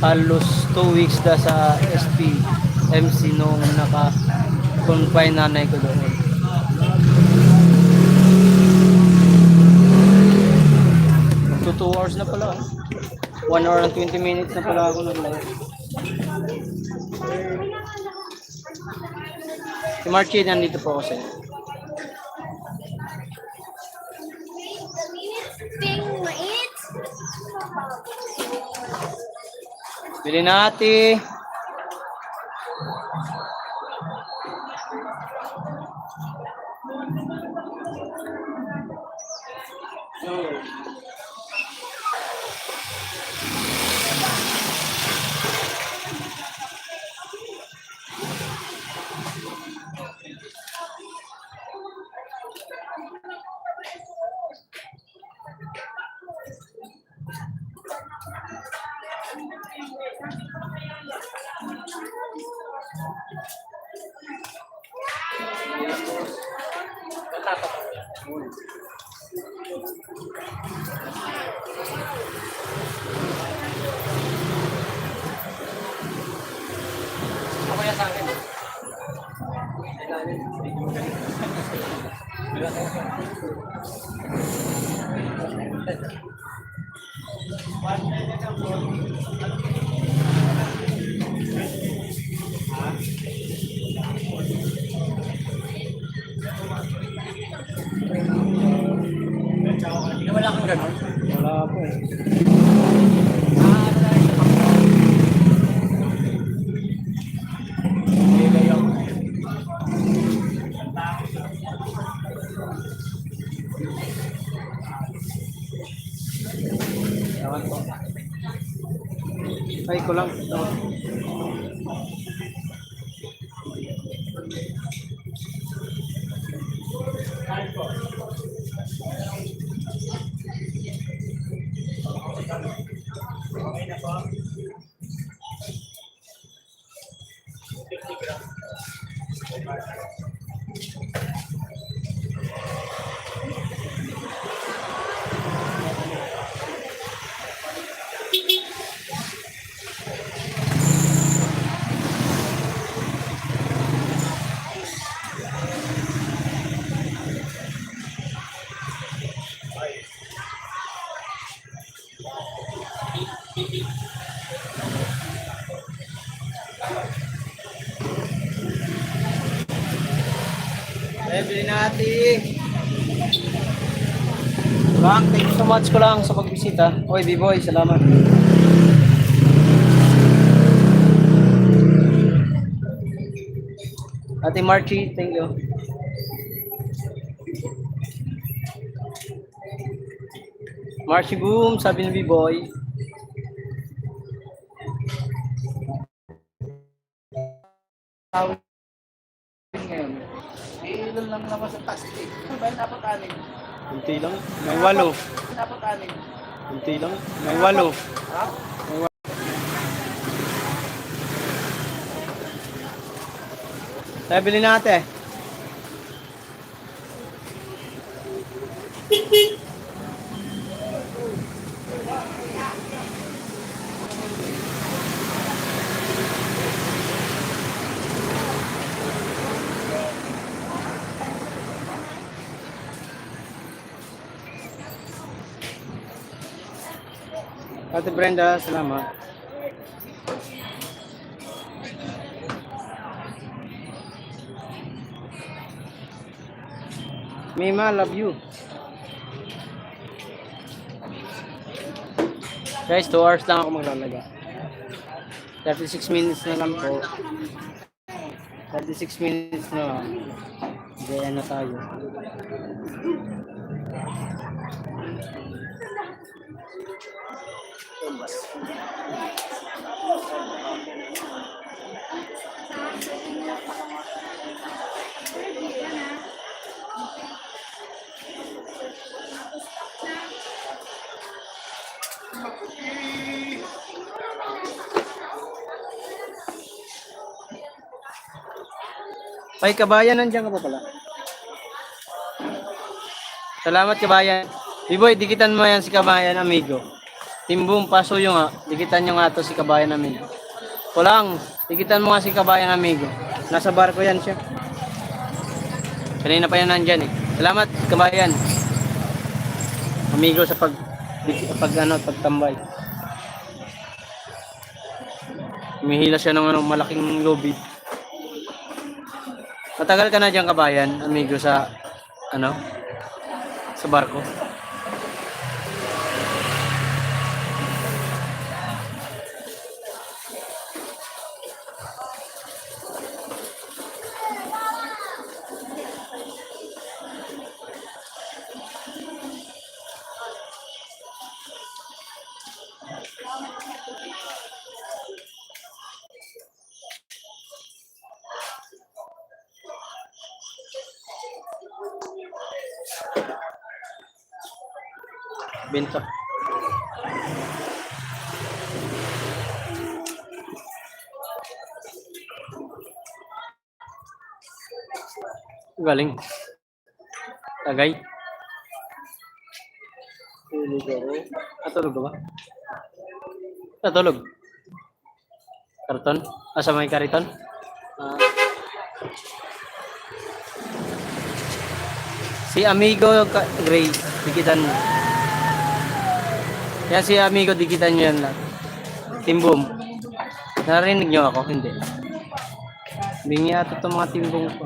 halos 2 weeks na sa SPMC nung naka-confine nanay ko doon. Magto 2 hours na pala. 1 hour and 20 minutes na pala ako nag-live. Si Marchie nandito po ako sa inyo. Bili natin. Ako yan sa akin. Wala kang ganun? Wala po eh. Ay, ko lang. Ay, bilhin natin. Bang, thank you so much ko lang sa pagbisita. Oy, B-boy, salamat. Ate Marchie, thank you. Marchie Boom, sabi ni B-boy. Tawag ngayon. Ilan lang naman sa plastic. Ano ba yung dapat anin? Kunti lang. May 8. Dapat anin? Kunti lang. May 8. Ha? Tayo bilhin natin. Ate Brenda, salamat. Mima, love you. Guys, 2 hours lang ako maglalaga. 36 minutes na lang po. 36 minutes na lang. Gaya na tayo. Ay, kabayan, nandiyan ka pa pala. Salamat, kabayan. B-boy, dikitan mo yan si kabayan, amigo. Timbong, pasuyo nga. Dikitan nyo nga to si kabayan, amigo. Kulang, dikitan mo nga si kabayan, amigo. Nasa barko yan siya. Kanina pa yan nandyan eh. Salamat, kabayan. Amigo sa pagtambay. Humihila siya ng malaking lobby. Matagal ka na dyan, kabayan, amigo, sa sa barko. Benta. Galing. Tagay. Tulog ako. Natulog ka ba? Natulog. Karton? Asa may kariton? Ah. Si Amigo Grace, dikitan mo. Yan si Amigo, dikitan nyo yan lang. Timbom. Narinig nyo ako? Hindi. Bingi ato itong mga timbong ko.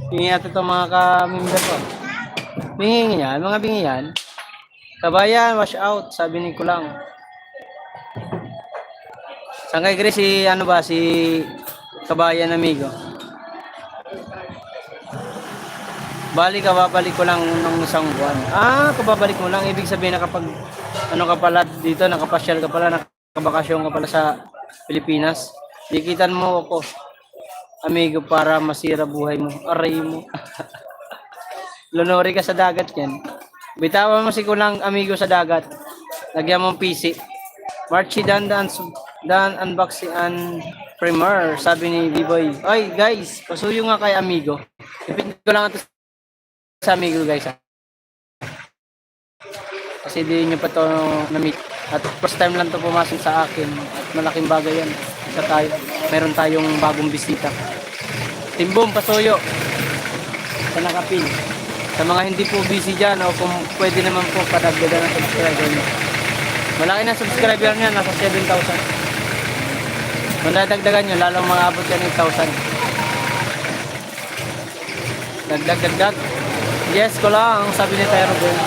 Bingi ato itong mga ka-member ko. Bingi yan, mga bingi yan. Kabayan, wash out, sabi ni Kulang. Saan kay Grace si, ano ba, si Kabayan Amigo? Balik ka, babalik ko lang ng isang buwan. Ah, kababalik mo lang. Ibig sabihin na kapag ano ka pala dito, nakapasyal ka pala, nakabakasyon ka pala sa Pilipinas. Dikitan mo ako, Amigo, para masira buhay mo. Aray mo. Lunori ka sa dagat yan. Bitawan mo si Kulang, Amigo, sa dagat. Lagyan mo PC. Marchi dan unboxing and premiere, sabi ni B-Boy. Ay, guys, pasuyo nga kay Amigo. Ipindot ko lang ito sa Amigo, guys. Kasi di nyo pa ito na-meet. At first time lang ito pumasok sa akin. At malaking bagay yan. Meron tayong bagong bisita. Timbom, pasuyo. Sa nakapin. Sa mga hindi po busy dyan, o kung pwede naman po padagdagan ng subscriber nyo. Malaki na subscriber niya, nasa 7,000. Kung dadagdagan nyo, lalong maabot yan 8,000. Dagdag. Yes ko lang, sabi ni Tyro Girl.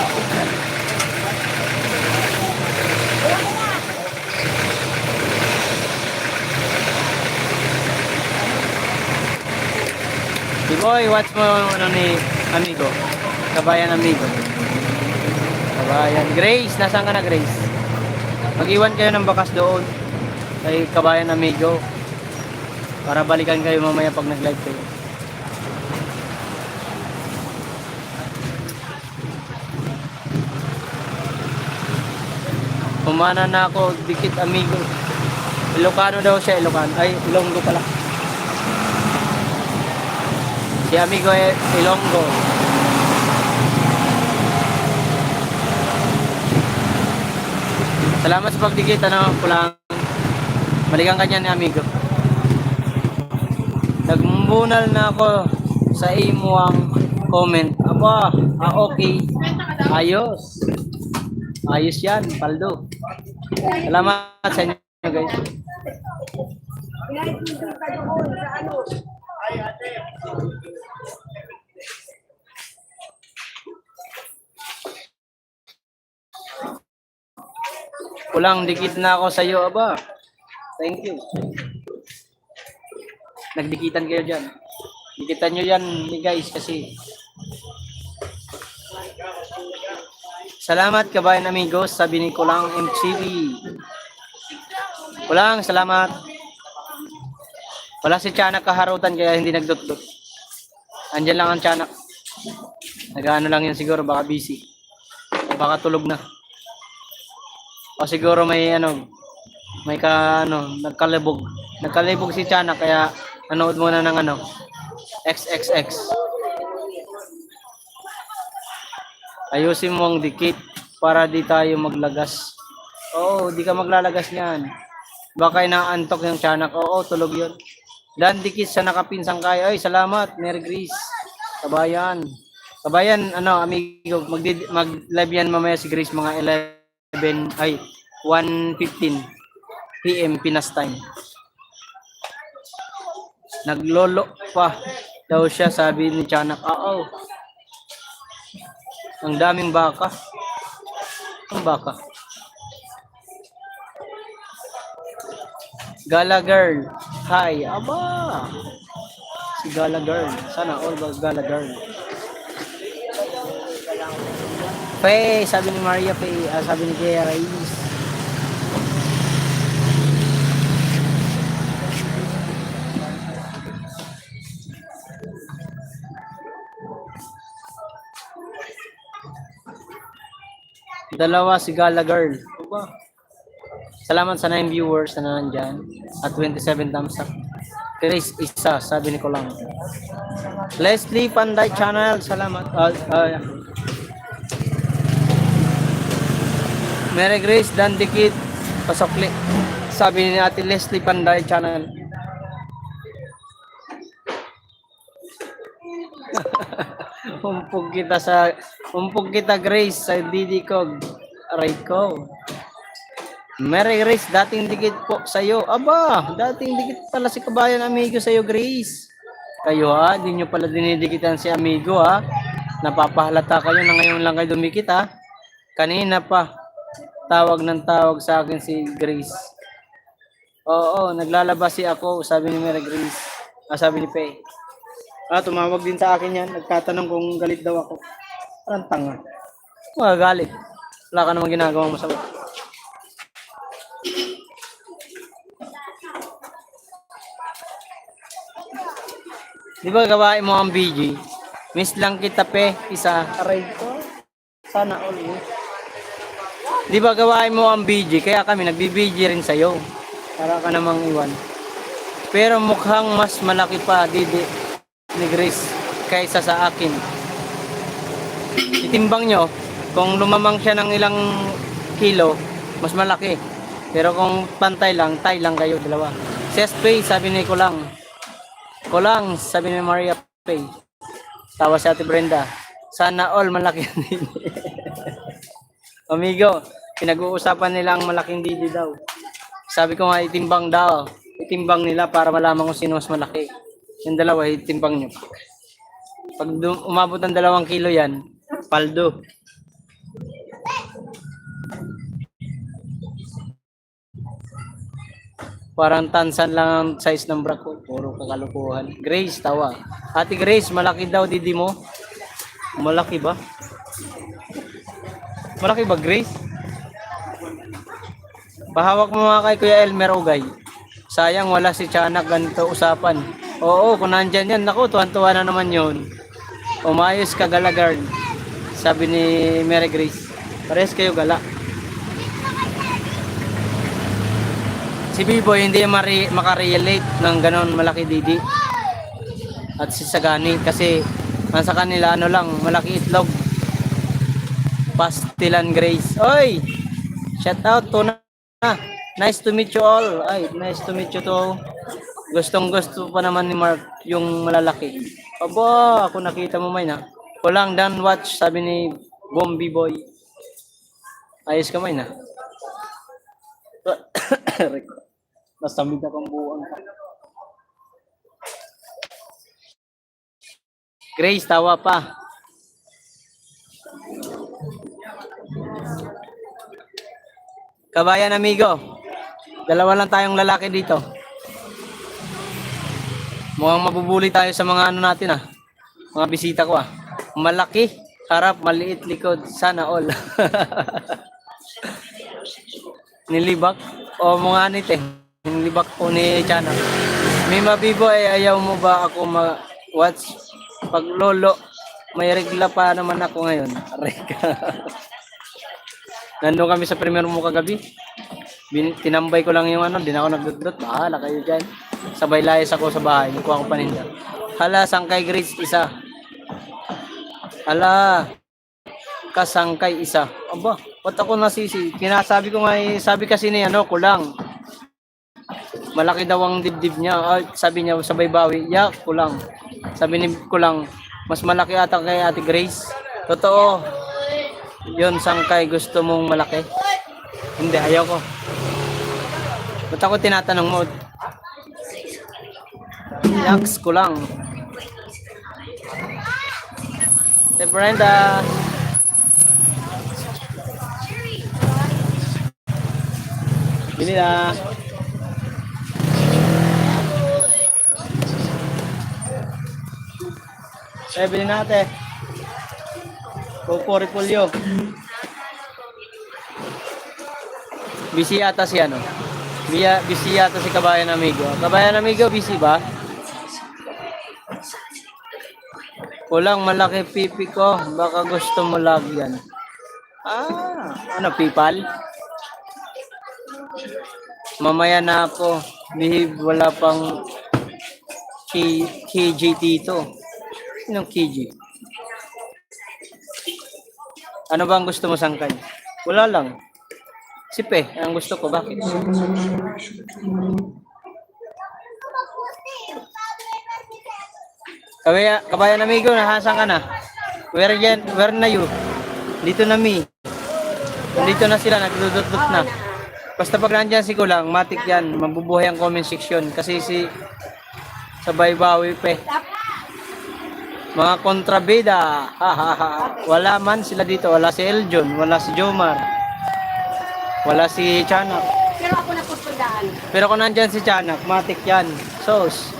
Boy, watch mo ano ni Amigo. Kabayan Amigo. Kabayan. Grace, nasaan ka na, Grace? Mag-iwan kayo ng bakas doon kay Kabayan Amigo para balikan kayo mamaya pag nag-live kayo. Pumana na ako, dikit Amigo. Ilocano daw siya, Ilocano. Ay, Ilonggo pala. Si Amigo Ilonggo. Salamat sa pagdikit, ano, Kulang. Balikan ka niya ni Amigo. Nagmunal na ako sa imo ang comment. Aba, okay. Ayos. Ayos yan, Paldo. Salamat sa inyo, guys. Kulang, dikit na ako sa iyo, aba. Thank you. Nagdikitan kayo dyan. Dikitan nyo yan, guys, kasi. Salamat, Kabayan Amigos, sabi ni Kulang MCV. Kulang, salamat. Wala si Tiyanak kaharutan kaya hindi nagdutdut. Andyan lang ang Tiyanak. Nag-ano lang yan siguro, baka busy. O baka tulog na. O siguro may nagkalibog. Nagkalibog si Tiyanak kaya nanood muna ng XXX. Ayusin mo ang dikit para di tayo maglagas. Oo, di ka maglalagas niyan. Baka inaantok yung Tiyanak. Oo, tulog yun. Dan dikit sa nakapinsang kaya. Ay, salamat. Merry Grace. Kabayan. Kabayan, Amigo, mag-live yan mamaya si Grace mga 1:15 PM Pinas time. Naglolo pa daw siya, sabi ni Tiyanak. Oo. Ang daming baka. Ang baka. Gala Girl. Hi. Aba. Si Gala Girl. Sana all Gala Girl. Faye, sabi ni Maria Faye. Sabi ni Kaya Reyes. Dalawa si Gala Girl. Aba. Salamat sa 9 viewers na nandyan at 27 thumbs up. Grace, isa, sabi ni ko lang. Leslie Panday Channel, salamat. Mary Grace, Dandikit, pasokli. Sabi ni Ate Leslie Panday Channel. Umpog kita Grace sa Didi Kog. Aray ko. Mary Grace, dating dikit po sa iyo. Aba, dating dikit pala si kabayan amigo sa iyo, Grace. Kayo ha, di nyo pala dinidikitan si amigo ha. Napapahalata kayo na ngayon lang kayo dumikit ha. Kanina pa, tawag ng tawag sa akin si Grace. Oo, naglalabas si ako, sabi ni Mary Grace. Sabi ni Faye. Tumawag din sa akin yan. Nagtatanong kung galit daw ako. Parang tanga. Galit. Wala ka namang ginagawang masama. Di ba gawain mo ang BG? Miss lang kita pe, isa. Aray ko. Sana all. Di ba gawain mo ang BG? Kaya kami nagbi-BG rin sa'yo. Para ka namang iwan. Pero mukhang mas malaki pa, Didi, ni Grace, kaysa sa akin. Itimbang nyo, kung lumamang siya ng ilang kilo, mas malaki. Pero kung pantay lang, tay lang kayo, dalawa. Sespay, sabi ni Kulang, sabi ni Maria Pay. Tawa si Ate Brenda. Sana all malaki ang didi. Amigo, pinag-uusapan nila ang malaking didi daw. Sabi ko nga itimbang daw. Itimbang nila para malaman kung sino mas malaki. Yung dalawa, itimbang nyo. Pag umabot ng 2 kilo yan, paldo. Parang tansan lang ang size ng bra ko. Puro kakalukuhan. Grace, tawa. Ate Grace, malaki daw didi mo. Malaki ba? Malaki ba, Grace? Pahawak mo mga kay Kuya Elmer Ogay. Sayang wala si Tiyanak ganito usapan. Oo, kung nandyan yan, naku, tuwan-tuwa na naman yun. Umayos ka galagard. Sabi ni Mary Grace. Pares kayo gala. Si Biboy hindi makarelate ng ganon malaki didi. At si Sagani kasi sa kanila ano lang, malaki itlog. Pastilan Grace. Oy! Shout out to na. Nice to meet you all. Ay, nice to meet you to. Gustong gusto pa naman ni Mark yung malalaki. Aba, ako nakita mo may na. Kulang dan watch, sabi ni Bombi Boy. Ayos ka may na. Nasamid akong buwan. Grace, tawa pa. Kabayan amigo, 2 lang tayong lalaki dito. Mukhang mabubuli tayo sa mga ano natin mga bisita ko Malaki, harap, maliit, likod, sana all. Nilibak o mga anit nilibak po ni Chana. May mabibo ayaw mo ba ako watch pag lolo? May regla pa naman ako ngayon. Nandun kami sa premier mo kagabi. Tinambay ko lang yung di na ako nagdudot. Bahala kayo dyan. Sabay layas ako sa bahay. Nakuha ko paninda. Hala, sangkay Grace, isa. Hala, kasangkay, isa. Aba, ba't ako nasisi? Kinasabi ko nga, sabi kasi ni kulang. Malaki daw ang dibdib niya. Sabi niya, sabay bawi. Kulang. Sabi ni Kulang, mas malaki ata kay Ate Grace. Totoo. Yun, sangkay, gusto mong malaki? Hindi, ayaw ko. Ba't ako tinatanong mo? Yaks, Kulang. Hey, Brenda. Bili na. Bili natin. Popo Repolyo. Busy yata si busy yata si Kabayan Amigo. Kabayan Amigo, busy ba? Kulang malaki pipi ko. Baka gusto mo lagyan. Pipal? Mamaya na ako. Bihib, wala pang KJ Tito. Sinong KJ? Ano ba ang gusto mo sangkay? Wala lang. Sipe, ang gusto ko. Bakit? Kabayan amigo, nahasan ka na. Where na you? Dito na mi. Dito na sila, nagdudot-dot na. Basta pag nandyan si Kulang, matik yan. Mabubuhay ang comment section. Kasi si sabay bawi pe. Mga kontrabida. Ha, ha, ha. Wala man sila dito. Wala si Eljon. Wala si Jomar. Wala si Chanak. Pero ako napustundaan. Pero kung nandyan si Chanak, matik yan. Sos.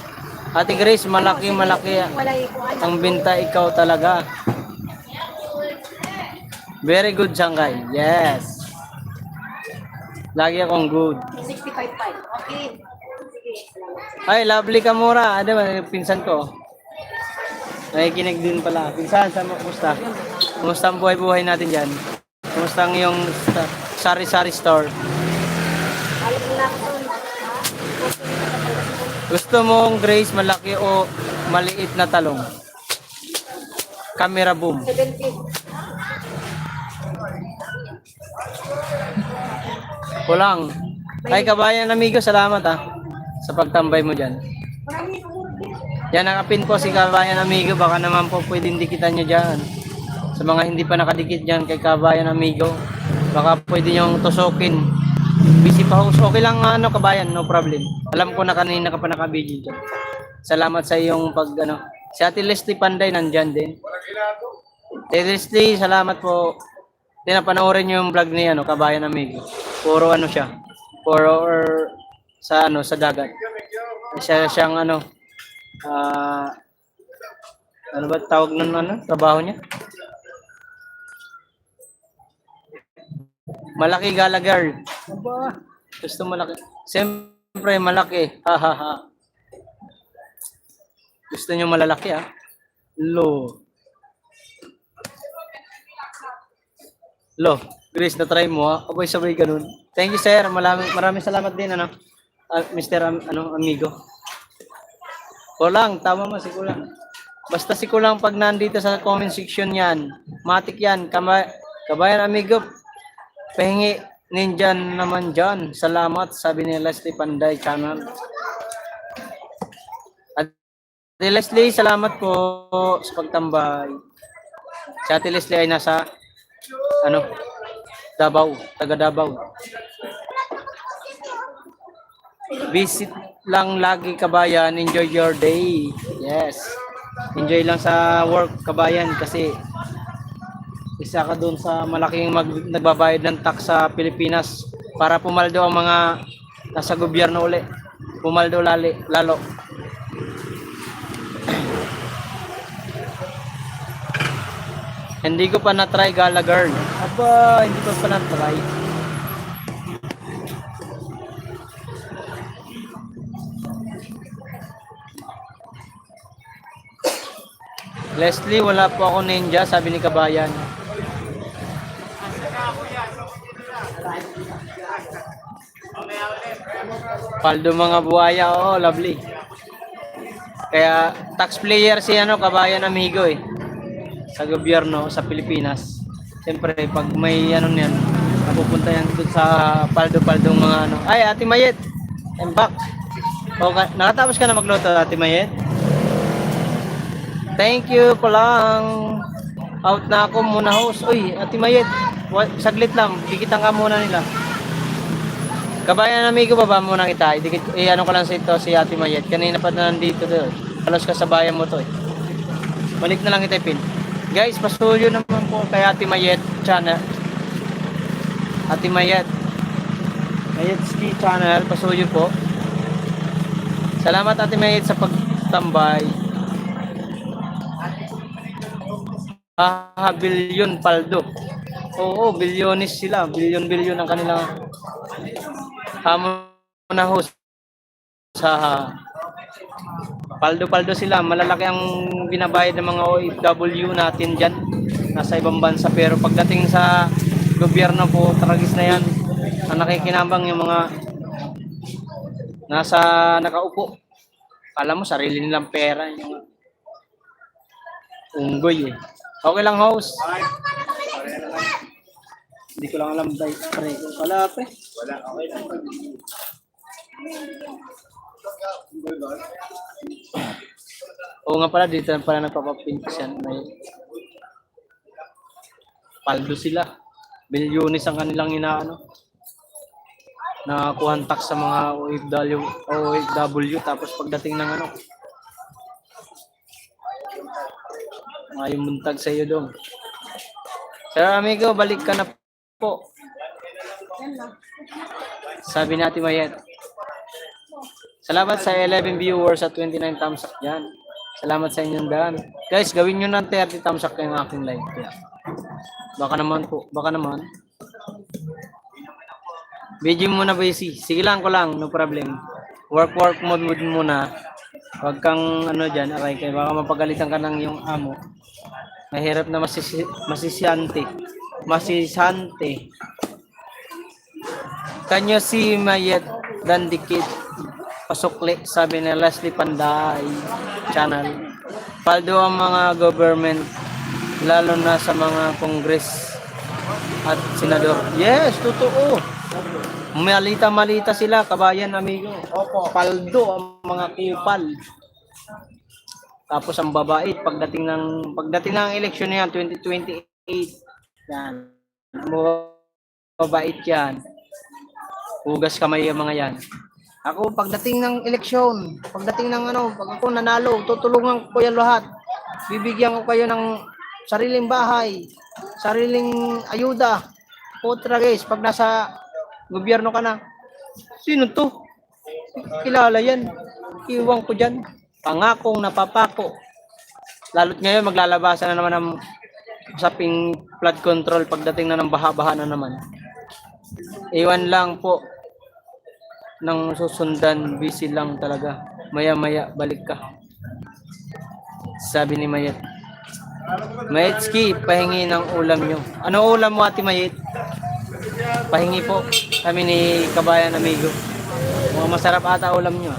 Ate Grace, malaki Wala ikuan. ang binta, ikaw talaga. Very good, Shanghai. Yes. Lagi akong good. 65.5. Okay. Sige. Salamat. Ay, lovely ka mura. Ano ba, pinsan ko. Nakikinig din pala. Pinsan, sama, kumusta? Kumusta ang buhay-buhay natin dyan? Kumusta ang iyong sari-sari store? Alam mo na ako doon. Gusto mong Grace malaki o maliit na talong? Camera boom. 70. Kulang. Ay, kabayan amigo, salamat sa pagtambay mo dyan. Marami umurot din. Yan, nakapin po si kabayan amigo. Baka naman po pwedeng dikitan nyo dyan. Sa mga hindi pa nakadikit dyan kay kabayan amigo, baka pwede nyo tusukin. Busy pa host. Okay lang kabayan, no problem. Alam ko na kanina ka pa nakabidyo dyan. Salamat sa iyong Si Ate Leslie Panday nandyan din. Ate Leslie, salamat po. Tinapanoorin niyo yung vlog ni kabayan amigo. Puro siya. Puro sa dagat. Siyang ano ba tawag nun trabaho niya? Malaki Gallagher. Aba, gusto malaki. Siyempre malaki. Ha ha ha. Gusto niyo malalaki Lo, Grace, na-try mo Aboy sabay ganun. Thank you sir. Maraming salamat din Mr. Amigo. Kulang, tama mo si Kulang. Basta si Kulang pag nandito sa comment section yan, matik yan. Kabayan Amigo, pahingi ninjan naman dyan. Salamat, sabi ni Leslie Panday Channel. At Leslie, salamat po sa pagtambay. Si Ate Leslie ay nasa Davao, taga Davao. Visit lang lagi kabayan, enjoy your day. Yes. Enjoy lang sa work kabayan kasi isa ka doon sa malaking nagbabayad ng tax sa Pilipinas para pumaldo ang mga nasa gobyerno uli. Pumaldo lalo. Hindi ko pa na-try Gallagher. Aba, hindi ko pa na-try. Leslie, wala po ako ninja, sabi ni Kabayan. Paldo mga buhaya, lovely. Kaya taxpayer si Kabayan Amigo sa gobyerno sa Pilipinas. Siyempre pag may niyan, napupunta yan doon sa paldo-paldong mga Ay, Ate Mayet, I'm back. Okay, nakatapos ka na magluto, Ate Mayet? Thank you po lang. Out na ako muna host. Uy, Ate Mayet, saglit lang, dikitan ka muna nila. Kabayan Amigo, baba muna kita. Ko lang sa ito si Ate Mayet. Kanina pa na nandito doon. Halos ka sa bayan mo to Balik na lang kita pin. Guys, pasuyo naman po kay Ate Mayet channel. Ate Mayet Ski channel, pasuyo po. Salamat Ate Mayet sa pagtambay. Bilyon paldo. Oo, bilyonis sila. Bilyon ang kanilang na host sa paldo sila. Malalaki ang binabayad ng mga OFW natin dyan. Nasa ibang bansa. Pero pagdating sa gobyerno po, tragis na yan. Ang nakikinabang yung mga nasa nakaupo. Alam mo, sarili nilang pera. Yung unggoy eh. Okay lang, host. Hindi ko lang alam dahil pre. Wala pre. Wala, okay lang. Oo nga pala, dito na pala nagpapapintis yan. May paldo sila. Bilyonis ang kanilang inaano. Nakakuhan tax sa mga OFW tapos pagdating ng ano, may muntag sa iyo doon. Sir amigo, balik ka na po. Sabi natin Mayet. Salamat sa 11 viewers at 29 thumbs up dyan. Salamat sa inyong daan. Guys, gawin nyo ng 30 thumbs up yung aking live. Kaya, baka naman po, baka naman. Video muna busy. Sige lang ko lang, no problem. Work mode muna. Huwag kang ano dyan, aray kayo. Baka mapagalitan ka ng yung amo. Mahirap na masisante. Kanyo si Mayet Dandikit Pasukli, sabi ni Leslie Panday channel. Paldo ang mga government, lalo na sa mga kongres at senador. Yes, totoo. Malita sila, kabayan, amigo. Opo, paldo ang mga kupal. Tapos ang babait pagdating ng eleksyon niyan 2028. Yan. Babait yan. Hugas kamay ang mga yan. Ako pagdating ng eleksyon, pagdating ng ano, pag ako nanalo, tutulungan ko yan lahat. Bibigyan ko kayo ng sariling bahay, sariling ayuda. Putra guys, pag nasa gobyerno ka na, sino to? Kilala yan. Iwan ko dyan. Pangakong napapako. Lalo't ngayon maglalabasan na naman ng usaping flood control pagdating na ng baha-baha na naman. Iwan lang po ng susundan, busy lang talaga. Maya-maya balik ka. Sabi ni Mayet. Mayetski, pahingi ng ulam nyo. Ano ulam mo ate Mayet? Pahingi po kami ni Kabayan Amigo. Mga masarap ata ulam nyo.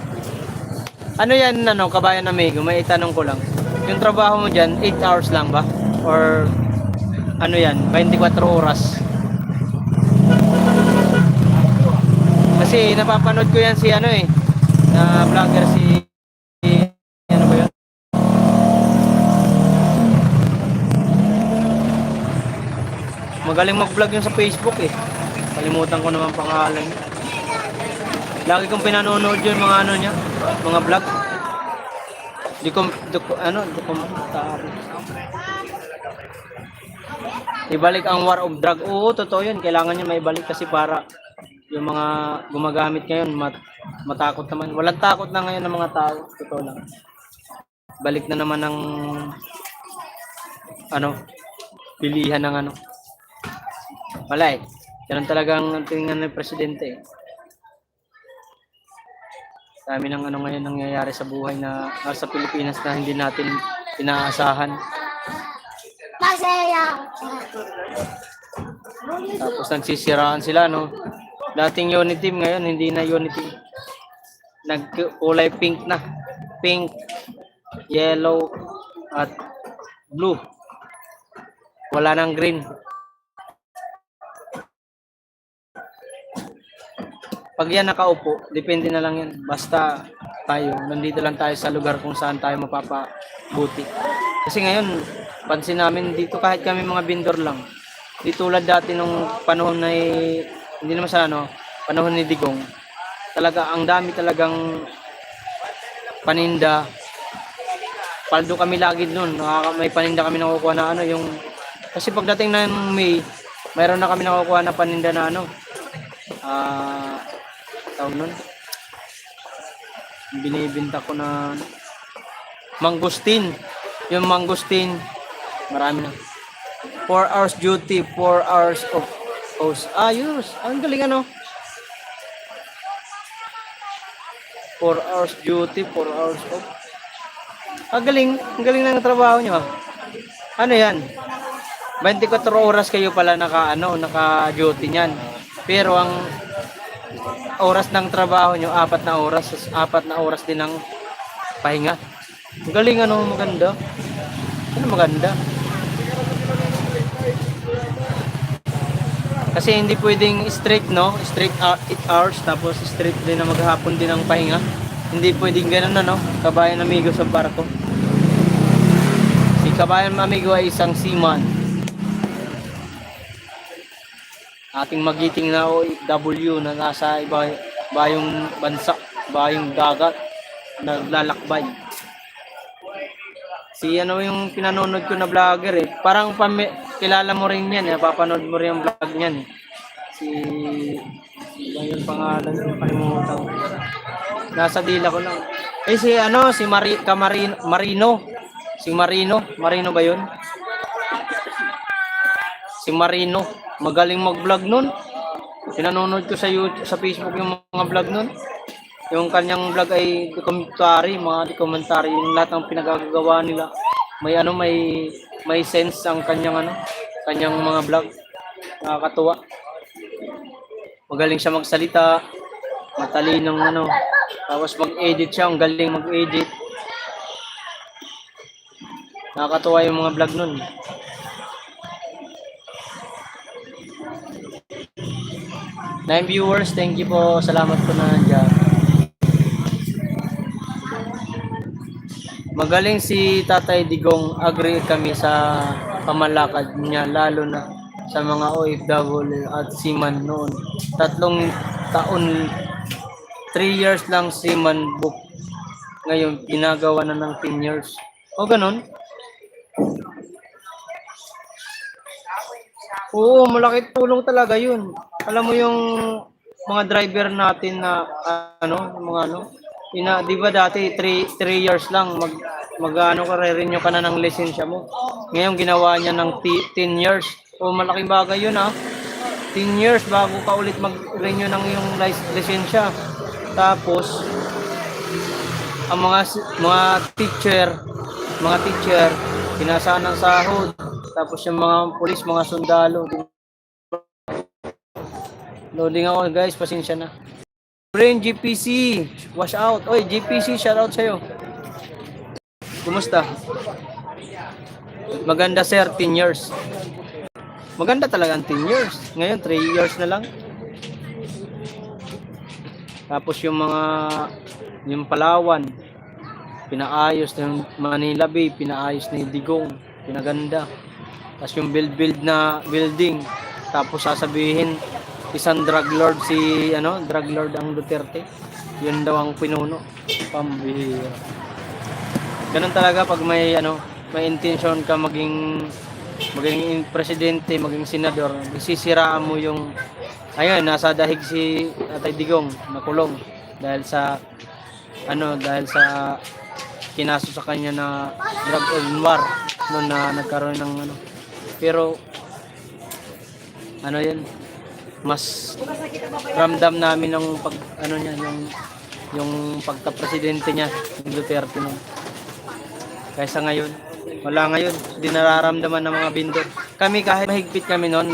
Ano yan, ano, Kabayan Amigo? May itanong ko lang. Yung trabaho mo dyan, 8 hours lang ba? Or ano yan, 24 oras? Kasi napapanood ko yan si ano eh, na vlogger si ano ba yun? Magaling mag-vlog yun sa Facebook eh. Kalimutan ko naman pangalan. Lagi kong pinanonood yun mga ano niya, mga vlog. Dokumentary. Ibalik ang war of drug. Oo, totoo yun. Kailangan niya maibalik kasi para yung mga gumagamit ngayon matakot naman. Walang takot na ngayon ng mga tao. Totoo lang. Balik na naman ng ano, pilihan ng ano. Wala eh. Yan talagang tingnan ng presidente eh. Dami ng ano ngayon nangyayari sa buhay na sa Pilipinas na hindi natin inaasahan. Tapos nagsisiraan sila, no? Dating unity team, ngayon hindi na unity. Nagkulay pink na. Pink, yellow, at blue. Wala nang green. Pag yan nakaupo, depende na lang yan. Basta tayo, nandito lang tayo sa lugar kung saan tayo mapapabuti. Kasi ngayon, pansin namin dito kahit kami mga vendor lang. Di tulad dati nung panahon na hindi naman sa ano, panahon ni Digong. Talaga, ang dami talagang paninda. Paldo kami lagi nun. May paninda kami nakukuha na ano, yung... Kasi pagdating ng May, mayroon na kami nakukuha na paninda na ano. Tawag nun. Binibinta ko na mangustin. Yung mangustin, marami na. 4 hours duty, 4 hours of host. Ayos. Ang galing ano. 4 hours duty, 4 hours off. Ang galing ng trabaho nyo. Ano yan? 24 oras kayo pala naka-duty niyan. Pero ang oras ng trabaho nyo, 4 na oras. 4 na oras din ang pahinga. Ang galing, ano, maganda. Ano maganda? Kasi hindi pwedeng straight, no? Straight 8 hours, tapos straight din na maghapon din ang pahinga. Hindi pwedeng ganun, ano? Kabayan amigo sa barko. Si kabayan amigo ay isang seaman. Ating magiting na OFW na nasa bayong bansa, bayong dagat, naglalakbay. Si ano yung pinanonood ko na vlogger eh. Parang kilala mo rin yan, papanood mo rin yung vlog niyan. Ano yung pangalan ko, kalimutan ko. Nasa dila ko lang. Eh si ano, si Marino. Si Marino ba yun? Si Marino. Magaling mag-vlog nun. Pinanonood ko sa YouTube, sa Facebook yung mga vlog nun. Yung kanyang vlog ay documentary, yung lahat ng pinagagawa nila. May ano, may sense ang kanyang kanyang mga vlog. Nakakatuwa. Magaling siya magsalita, matalinong tapos mag-edit siya, ang galing mag-edit. Nakakatuwa yung mga vlog nun. Nine viewers, thank you po. Salamat po na nandiyan. Magaling si Tatay Digong, agree kami sa pamalakad niya, lalo na sa mga OFW at seaman noon. 3 taon, 3 years lang seaman book. Ngayon, ginagawa na ng 10 years. O ganun? Oo, malaki tulong talaga yun. Alam mo yung mga driver natin na di ba dati 3 years lang renew ka na ng lisensya mo. Ngayon ginawa niya ng 10 years. O malaking bagay yun 10 years bago ka ulit mag-renew ng iyong lisensya. Tapos ang mga teacher pinasaan ng sahod. Tapos yung mga pulis, mga sundalo. Loading ako guys, pasensya na. Brain GPC, wash out. Oy, GPC, shout out sa'yo. Kumusta? Maganda sir, 10 years. Maganda talaga ang 10 years. Ngayon, 3 years na lang. Tapos yung Palawan, pinaayos. Yung Manila Bay, pinaayos ni Digong. Pinaganda. Tapos yung build na building. Tapos sasabihin, isang drug lord drug lord ang Duterte. Yun daw ang pinuno. Pambihira. Ganun talaga pag may intention ka maging presidente, maging senador, sisiraan mo yung nasa dahig si Tatay Digong, nakulong dahil sa kinaso sa kanya na drug war noon na nagkaroon ng pero yan, mas ramdam namin ng yung pagka-presidente niya ng Duterte noon. Kaysa ngayon, wala ngayon, hindi nararamdaman ng mga bindor. Kami kahit mahigpit kami noon,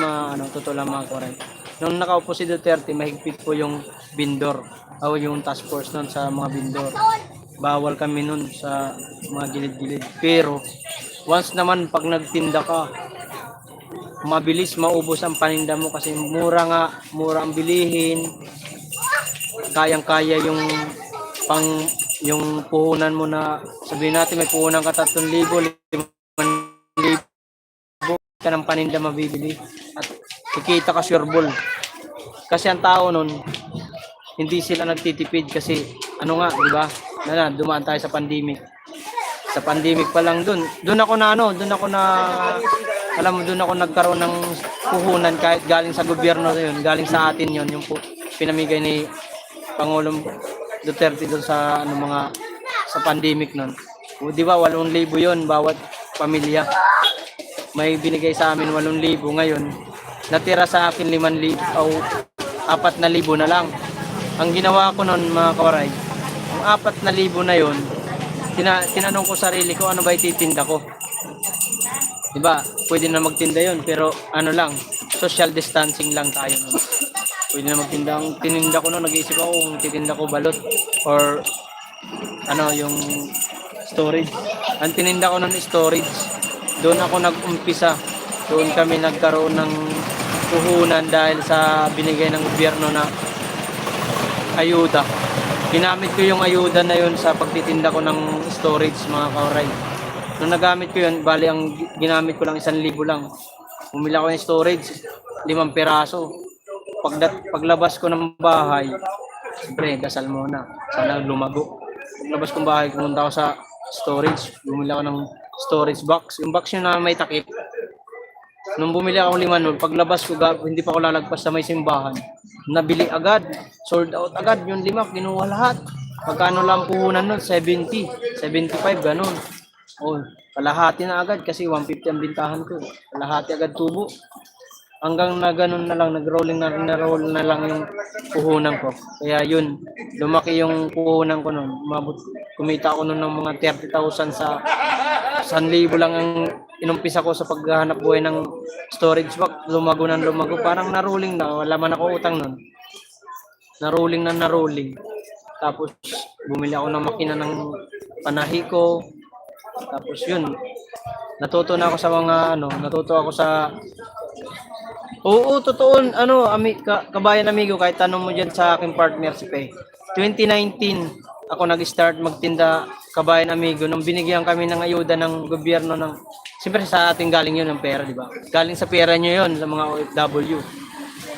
totoo lang mga koray. Nung nakaupo si Duterte, mahigpit po yung bindor o yung task force noon sa mga bindor. Bawal kami noon sa mga gilid-gilid. Pero once naman pag nagtinda ka, mabilis maubos ang paninda mo kasi mura ang bilihin. Kayang-kaya yung puhunan mo na sabihin natin may puhunan ka 3,000, 5,000 ka ng paninda mabibili at kikita ka sureball. Kasi ang tao nun hindi sila nagtitipid kasi di ba? Dumaan tayo sa pandemic. Sa pandemic pa lang doon ako nagkaroon ng puhunan kahit galing sa gobyerno yun, galing sa atin yun, yung pinamigay ni Pangulong Duterte doon sa sa pandemic noon. O di ba 8,000 yun bawat pamilya. May binigay sa amin 8,000, ngayon natira sa akin 5,000 o 4,000 na lang. Ang ginawa ko noon mga kawaray, ang 4,000 na yun, tinanong ko sarili ko ano ba ititinda ko. Diba, pwede na magtinda yun, pero social distancing lang tayo nun. Pwede na magtinda. Ang tininda ko nun, nag-iisip ako kung titinda ko balot or ano, yung storage. Ang tininda ko nun storage. Doon ako nag-umpisa. Doon kami nagkaroon ng puhunan dahil sa binigay ng gobyerno na ayuda. Ginamit ko yung ayuda na yun sa pagtitinda ko ng storage, mga kauray. Nung nagamit ko yun, bali ang ginamit ko lang 1,000 lang. Bumili ako ng storage, 5 piraso. Paglabas ko ng bahay, siyempre, dasal muna. Sana lumago. Paglabas kong bahay, pumunta ako sa storage. Bumili ako ng storage box. Yung box yun na may takip. Nung bumili ako 5 nun, paglabas ko, hindi pa ako lalagpas sa may simbahan. Nabili agad. Sold out agad. Yung 5, kinuha lahat. Pagkano lang puhunan nun? 70, 75, ganun. Oh, kalahati na agad kasi 150 ang bintahan ko. Kalahati agad tubo. Hanggang na ganun na lang, nag-rolling na lang yung puhunan ko. Kaya yun, lumaki yung puhunan ko nun. Kumita ako nun ng mga 30,000 sa 1,000 lang ang inumpisa ko sa paghahanap buhay ng storage box. Lumago. Parang na-rolling na. Wala man ako utang nun. Na-rolling. Tapos, bumili ako ng makina ng panahi ko. Tapos yun, natuto ako sa Oo, totoo, kabayan amigo, kahit tanong mo dyan sa aking partner si Pe. 2019, ako nag-start magtinda, kabayan amigo, nung binigyan kami ng ayuda ng gobyerno siyempre sa ating galing yun ng pera, di ba? Galing sa pera nyo yun, sa mga OFW,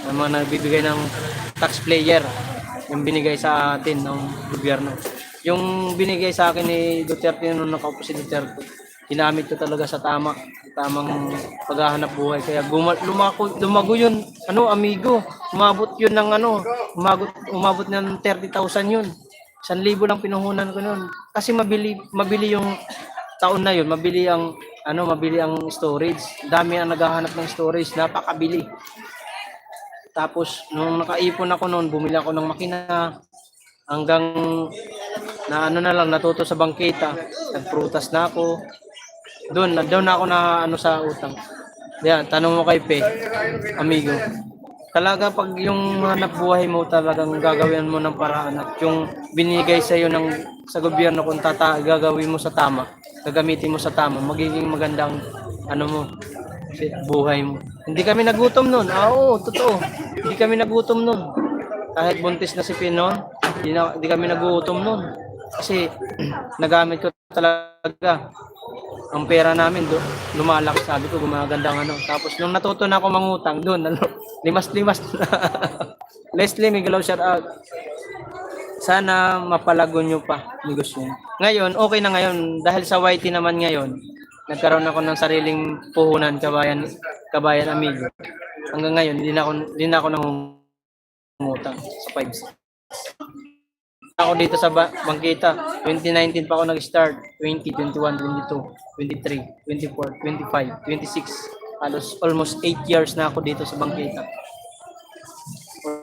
ng mga nagbibigay ng taxpayer, yung binigay sa atin ng gobyerno. Yung binigay sa akin ni Duterte nung nakaupo si Duterte, ginamit ko talaga sa tamang paghahanap buhay. Kaya lumago yun, amigo. Umabot yun ng umabot ng 30,000 yun. 1,000 lang pinuhunan ko nun. Kasi mabili yung taon na yun, mabili ang storage. Dami ang naghahanap ng storage, napakabili. Tapos nung nakaipon ako noon, bumili ako ng makina. Hanggang na natuto sa bangketa, nagprutas na ako. Doon na ako sa utang. Yan, tanong mo kay Pe, amigo. Talaga pag yung hanap buhay mo talagang gagawin mo ng paraan at yung binigay sa iyo sa gobyerno kung gagawin mo sa tama, gagamitin mo sa tama, magiging magandang buhay mo. Hindi kami nagutom noon. Oo, totoo. Hindi kami nagutom noon. Kahit buntis na si Pinon, hindi kami nagutom noon. Kasi nagamit ko talaga ang pera namin lumalaki, sabi ko gumagandang Tapos nung natuto na ako mangutang doon, limas-limas na. Leslie, may galaw shout out. Sana mapalago nyo pa negosyo. Ngayon, okay na ngayon. Dahil sa YT naman ngayon, nagkaroon ako ng sariling puhunan, kabayan amigo. Hanggang ngayon, hindi na ako nangungutang sa 5. Ako dito sa bangketa, 2019 pa ako nag-start, 20, 21, 22, 23, 24, 25, 26. Almost 8 years na ako dito sa bangketa.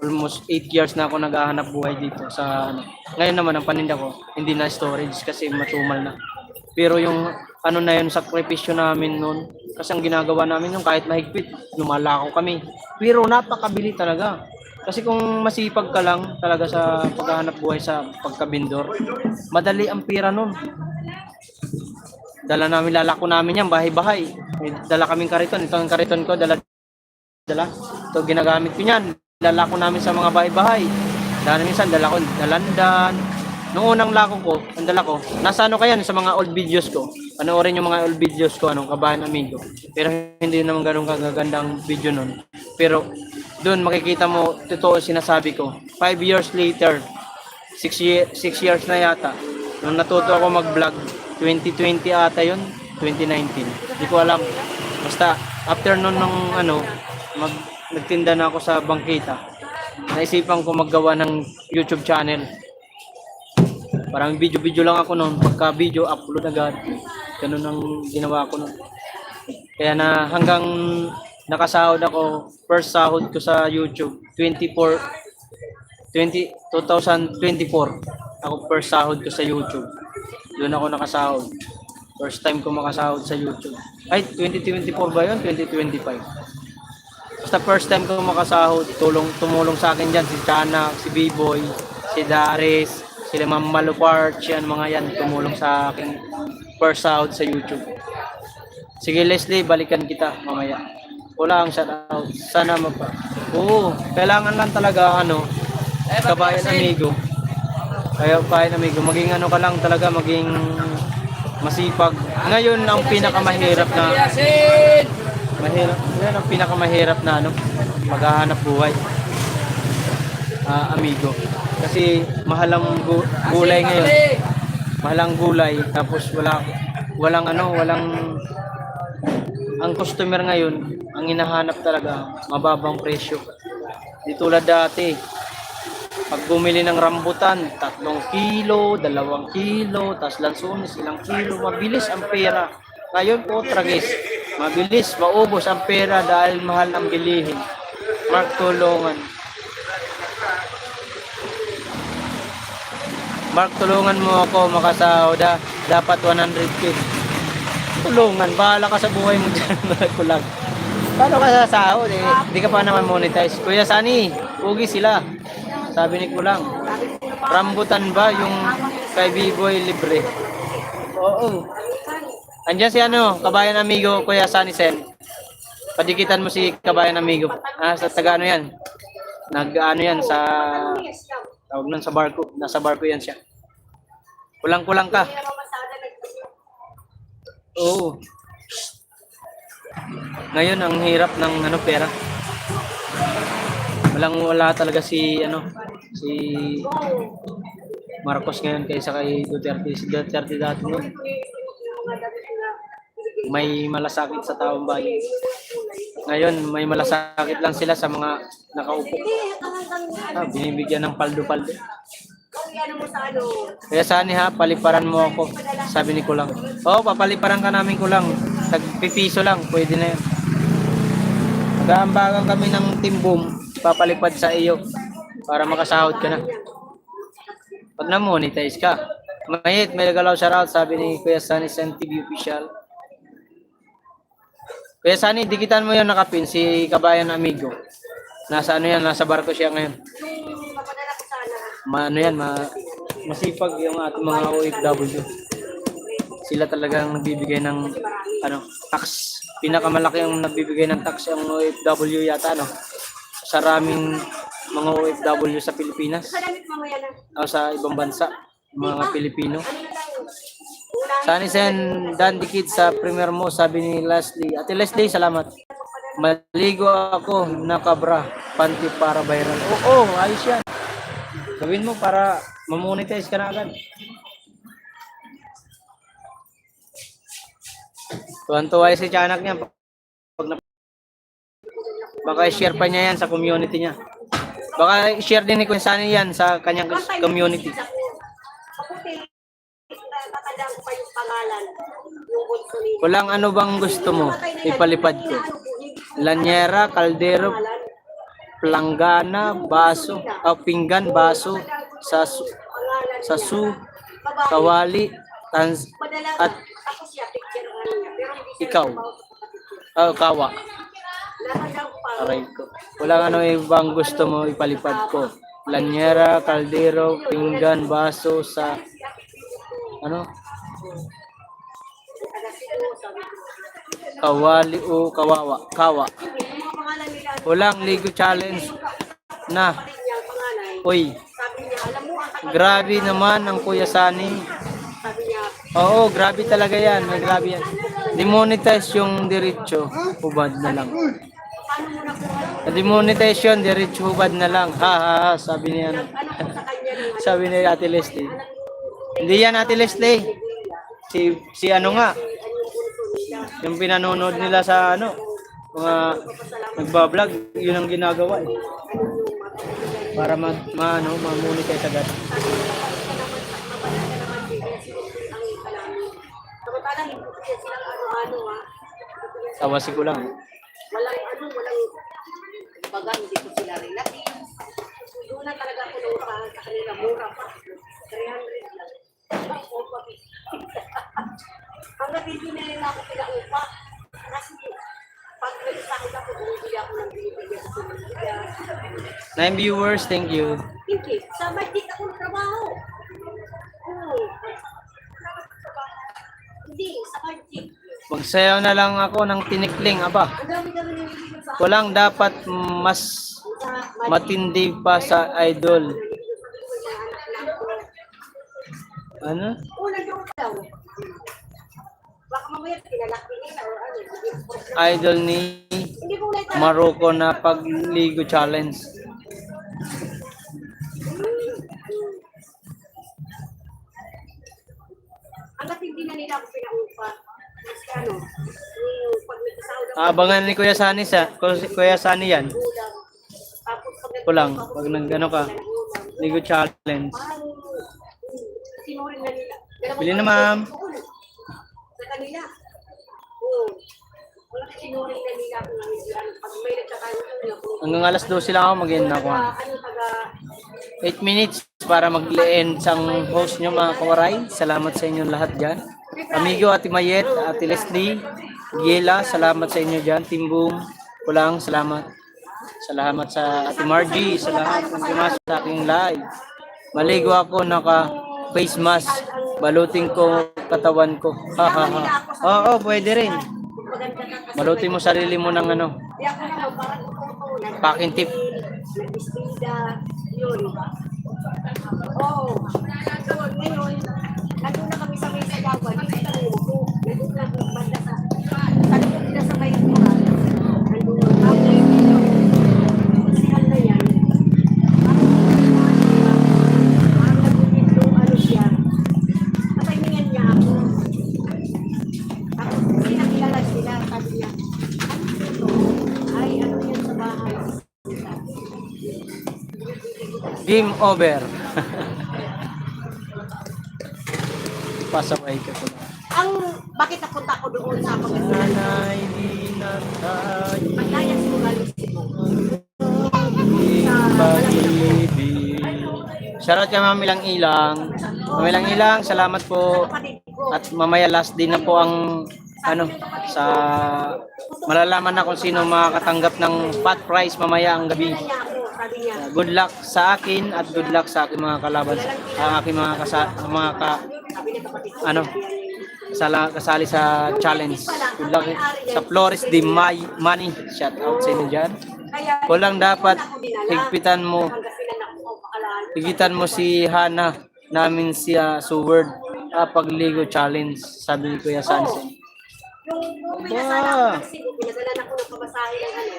Almost 8 years na ako naghahanap buhay dito sa Ngayon naman ang paninda ko, hindi na storage kasi matumal na. Pero yung na yun, sakripisyo namin noon, kasi ang ginagawa namin yung kahit mahigpit, lumalako kami. Pero napakabili talaga. Kasi kung masipag ka lang talaga sa paghahanap buhay sa pagkabindor, madali ang pira nun. Lalako namin yan, bahay-bahay. Dala kaming kariton. Ito ang kariton ko, dala. Ito ginagamit ko yan. Lalako namin sa mga bahay-bahay. Minsan, dala ko dalandan. Noong unang lako ko, ang dala ko, nasa kaya sa mga old videos ko. Panoorin yung mga old videos ko, kabayan amigo. Pero hindi naman ganun kagagandang video nun. Pero doon makikita mo, totoo sinasabi ko. 5 years later, 6 years na yata, nung natuto ako mag-vlog, 2020 ata yun, 2019. Hindi ko alam. Basta, after nun nagtinda na ako sa bangketa, naisipan ko maggawa ng YouTube channel. Parang video lang ako noon. Pagka video, upload agad. Ganun ang ginawa ko noon. Kaya na hanggang nakasahod ako, first sahod ko sa YouTube, 2024. Ako first sahod ko sa YouTube. Doon ako nakasahod. First time ko makasahod sa YouTube. Ay, 2024 ba yun? 2025. Basta first time ko makasahod, tumulong sa akin dyan si Chana, si B-Boy, si Daris, Sila Ma'am Malupart, yan, mga yan, tumulong sa aking first sahod sa YouTube. Sige Leslie, balikan kita mamaya. Wala ang shoutout. Sana mapa. Oo, kailangan lang talaga kabayan amigo. Kaya kabayan amigo, maging ka lang talaga, maging masipag. Ngayon ang pinakamahirap na yan ang pinakamahirap na maghahanap buhay. Amigo. Kasi mahal ang gulay ngayon. Mahal ang gulay tapos walang ang customer ngayon, ang hinahanap talaga mababang presyo. Di tulad dati, pag bumili ng rambutan, 3 kilo, 2 kilo, tas lansones, 1 kilo, mabilis ang pera. Ngayon po, tragis, mabilis, maubos ang pera dahil mahal ang bilihin. Mark, tulungan. Mark, tulungan mo ako makasahod. Dapat 100K. Tulungan, bahala ka sa buhay mo dyan. Kulang. Paano ka sasahod eh? Hindi ka pa naman monetize. Kuya Sani, ugi sila. Sabi ni Kulang. Rambutan ba yung kay B-Boy libre? Oo. Andiyan si kabayan amigo, Kuya Sani Sen. Padikitan mo si kabayan amigo. Sa taga yan. Yan sa tawag nun sa barko. Nasa barko yan siya. Kulang-kulang ka. Oo. Ngayon ang hirap ng pera. Wala talaga si Marcos ngayon kaysa kay Duterte. Si Duterte dati noon may malasakit sa taong bayan. Ngayon may malasakit lang sila sa mga nakaupo. Binibigyan ng paldo-paldo. Kaya Sani paliparan mo ako. Sabi ni Kulang. Papaliparan ka namin Kulang. Tagpipiso lang, pwede na yan. Nag-aambagan kami ng timbom, papalipad sa iyo para makasahod ka na. Pag na-monetize ka. Mayit, may nagalaw shoutout, sabi ni Kuya Sani Sen TV Official. Kuya Sani, dikitan mo yung nakapin, si kabayan amigo. Nasa nasa barko siya ngayon. Masipag yung ating mga OFW. Sila talagang nagbibigay ng tax. Pinakamalaki ang nagbibigay ng tax ang OFW yata sa raming mga OFW sa Pilipinas o sa ibang bansa, mga Pilipino. Sani Sen, Dan Dikit sa premier mo, sabi ni Leslie. Ate Leslie, salamat. Maligo ako, nakabra, panty para viral. Oo, ayos yan. Gawin mo para mamonetize ka na agad. Tuwan-tuwa si Tiyanak niya. Baka i-share pa niya yan sa community niya. Baka i-share din ni Kuya Sani yan sa kanyang community. Kulang, ano bang gusto mo? Ipalipad ko. Lanyera, kaldero, planggana, baso, pinggan, baso, sasu, kawali, at ikaw. Kawa. Aray ko. Wala ibang gusto mo ipalipad ko. Lanyera, kaldero, pinggan, baso, kawali o kawa. Walang ligo challenge na. Uy. Grabe naman ang Kuya Sani. Oo, grabe talaga yan. May grabe yan. Demonetize yung diretso, hubad na lang. Demonetize yun, diretso, hubad na lang. Ha, sabi niya. Sabi ni Ate Leslie. Hindi yan Ate Leslie. Si yung pinanonood nila sa mga nagbablog, yun ang ginagawa eh. Para ma-monetize agad. Tawasi ko lang. Walang baga, hindi ko sila relative. Doon na talaga ako naupahan sa kanila, mura pa. 300 lang. Hanggang hindi na nila ako pinaupa. Kasi pag nag-sakit ako, bumibili ako ng binibigyan sa pinibigyan. 9 viewers, thank you. Hindi, sa may di ako trabaho. Oo. Hindi, sa kanya. Magsayaw na lang ako ng tinikling, aba. Ang dami-dami na yung sa Walang dapat mas matindi pa sa idol. Ano? una yung daw. Baka mamaya pinalaki nila or ano. Idol ni Hindi ko ulit Maroko na pagligo challenge. hanggat hindi na nila ako pinaupa. Kasi ano, yung pag may kasawad ako, Abangan ni Kuya Sani Kuya Sani yan. ulam. Tapos pag Kulang pag nag-ano ka, ligo challenge. parang sinurin na nila. Dalawang Bili na, taon ma'am. doon. Sa kanila. Oo. Wala sinurin na nila kung ano yan. Pag may nagkakaroon na ako. Hanggang alas 12 lang ako mag-end ako. Ano taga 8 minutes para mag-end sang host nyo mga kawaray. Salamat sa inyo lahat dyan. Amigo, Ate Mayet, Ate Leslie, Giela, salamat sa inyo dyan. Team Boom, Kulang, salamat. Salamat sa Ate Margie, sa lahat ng pumasok sa aking live. Maligo ako, naka face mask. Balutin ko katawan ko. Ha ha ha. Oo, pwede rin. maganda na kasi. Balutin mo sarili mo ng ano, Di ako naman parang totoo. packing tip. Nag-istida. Yun. Oo. Doon, ngayon, nandun na kami sa may Salawan. Hindi na umupo. Nandun na kami banda sa nandun na sa may Turan. Nandun na kami. Sihan na yan. Parang nagugit yung ano siya. Patahingan niya ako. Tapos hindi nakilala sila. Sabi niya, ano ito? Ay, ano yan sa bahay? Game over. Pasaway ka ko. Ang bakit napunta ako doon sa Pangasinan? Nanay, di na tayo Paglayas mo galing Cebu. pag-ibig. Shoutout kay Mamilang Ilang. Mamilang Ilang, salamat po. Kapatid ko. At mamaya last din na po ang ano sa malalaman na kung sino makakatanggap ng pot prize mamaya ang gabi. Kaya niya ako, sabi niya. Good luck sa akin at good luck sa aking mga kalaban, ang aking mga Sabi niya kapatid ko. ano kasali sa challenge. Good luck sa Flores de Money. Shout out sa inyo dyan. Kaya Kulang dapat higpitan mo Pangasinan ako, pakalaan. higitan mo si Hana namin siya Seward pagligo challenge, sabi ni Kuya Sansen. Yung pinasala ako ng Cebu, pinadala ako ng pamasahe ng ano.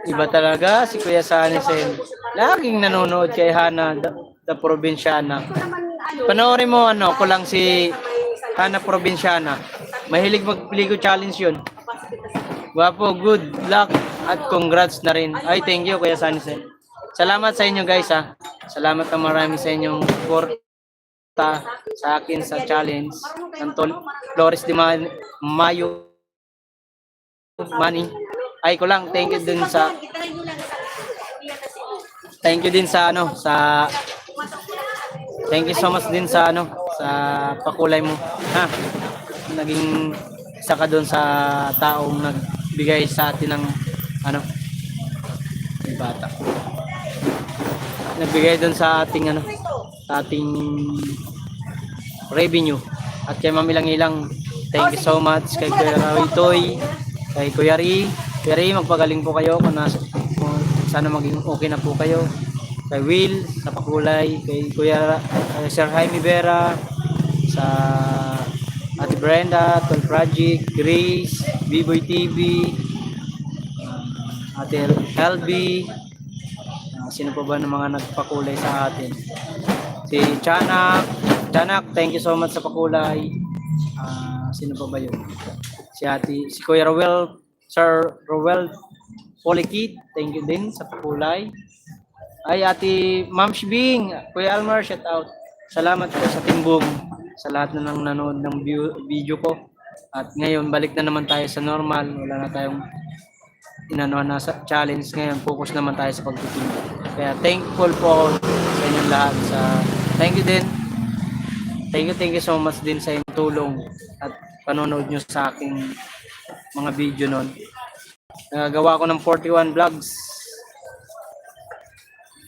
Iba talaga si Kuya Sansen. Laging nanonood kay Hana the Provinciana. Ito naman ano, Panoorin mo ano, kulang si may salita. Hana Provinciana. Mahilig magligo challenge yun. Kapasok kita sa Guwapo, good luck at congrats na rin. Ay, thank you Kuya Sansen. Salamat sa inyo guys ha. Salamat na marami sa inyong suporta sa akin sa challenge ng Flores de Mayo Money. Ay ko lang, thank you din sa Itry nyo lang sa Kuya na Cebu. thank you din sa ano sa Pumasok sila sa thank you so much din sa ano sa pakulay mo. Ha. Naging isa ka doon sa taong nagbigay sa atin ng ano yung bata. Nagbigay doon sa ating ano sa ating revenue. At kay Mamilang Ilang, thank you so much kay Kuya Rawitoy, kay Kuya Ri. Kuya Ri, magpagaling po kayo kung sana maging okay na po kayo. Kay Will, sa pakulay, kay Kuya Sir Jaime Vera, sa Ate Brenda, Tol Project, Grace, B-Boy TV, Ate LB, sino pa ba ng mga nagpakulay sa atin? Si Chanak, thank you so much sa pakulay. Sino pa ba yun? Si Kuya Rowell, Sir Rowell Polikit, thank you din sa pakulay. Ay, Ate Ma'am Shibing, Kuya Almar, shout out. Salamat po sa Team Boom, sa lahat na nang nanood ng video ko. At ngayon, balik na naman tayo sa normal. Wala na tayong inanuhan na sa challenge. Ngayon, focus naman tayo sa pagtitinda. Kaya thankful po ako sa inyong lahat. Thank you din. Thank you so much din sa inyong tulong at panonood nyo sa aking mga video nun. Nagagawa ko ng 41 vlogs.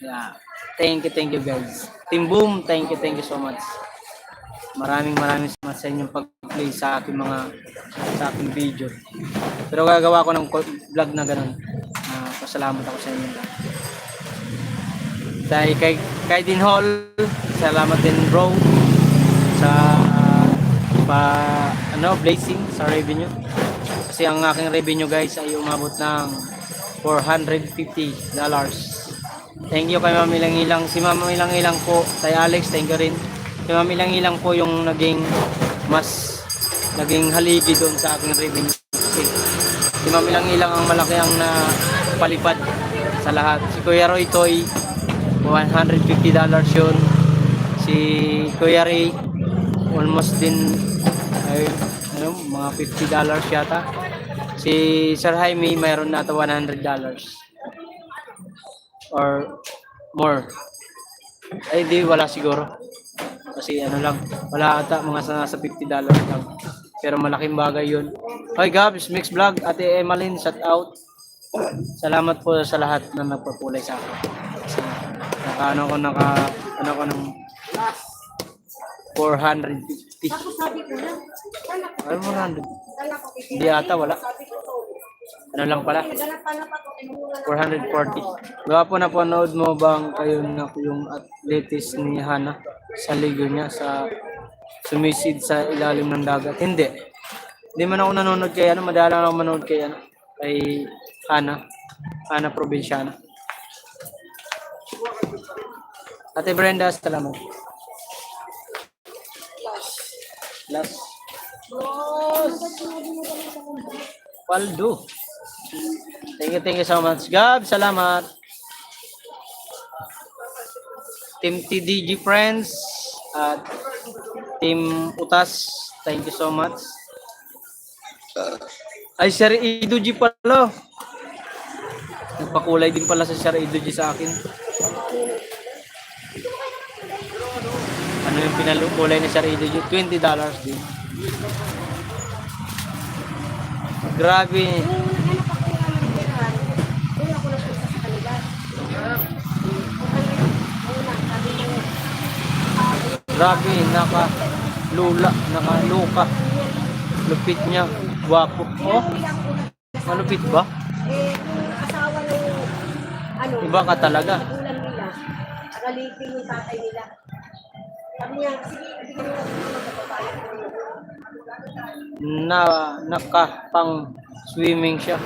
Yeah. Thank you guys. Team Boom, thank you so much. Maraming salamat sa inyong pag-play sa aking video. Pero gagawa ko ng vlog na ganun. Pasalamat ako sa inyo. Dahil kay Din Hall, salamat din bro sa blessing sa revenue. Kasi ang aking revenue guys ay umabot ng $450. Thank you kay Ma'am Ilang-Ilang. Si Ma'am Ilang-Ilang po, kay Alex, thank you rin. Si Ma'am Ilang-Ilang po yung naging haligi doon sa aking revenue. Kasi si Ma'am Ilang-Ilang ang malaki ang napalipad sa lahat. Si Kuya Roy Toy, $150 yun. Si Kuya Ray, almost din ay, mga $50 yata. Si Sir Jaime, mayroon na ata $100 or more. Ay di, wala siguro. Kasi wala ata, mga nasa $50 lang. Pero malaking bagay yun. Hi Gabs, Mix Vlog, Ate Emeline, shout out. Salamat po sa lahat na nagpapulay sa akin. Naka ng 450. Tapos sabi ko na, Ay, 400. Hindi ata, wala. Ano lang pala? 440. Gawa po, napanood mo bang kayo na yung atletis ni Hana sa ligo niya sa sumisid sa ilalim ng dagat? Hindi. Hindi man ako nanonood kay madala ako manood kay Hana Provinciana. Ate Brenda, salamat. Last. Paldo. Thank you so much. Gab, salamat. Team TDG Friends at Team Utas, thank you so much. Ay, Sir Ido G pala. Nagpakulay din pala sa Sir Ido G sa akin. Ano yung pinalukulay ni Sir Ido G? $20 din. Grabe. Grabe, nakaluka. Lupit niya. Gwapo. Oh, malupit ba? yung asawa ng Iba ka talaga. ulan nila, nakalipin yung tatay nila. Sabi niya, sige, bigyan mo lang Nakapang swimming siya.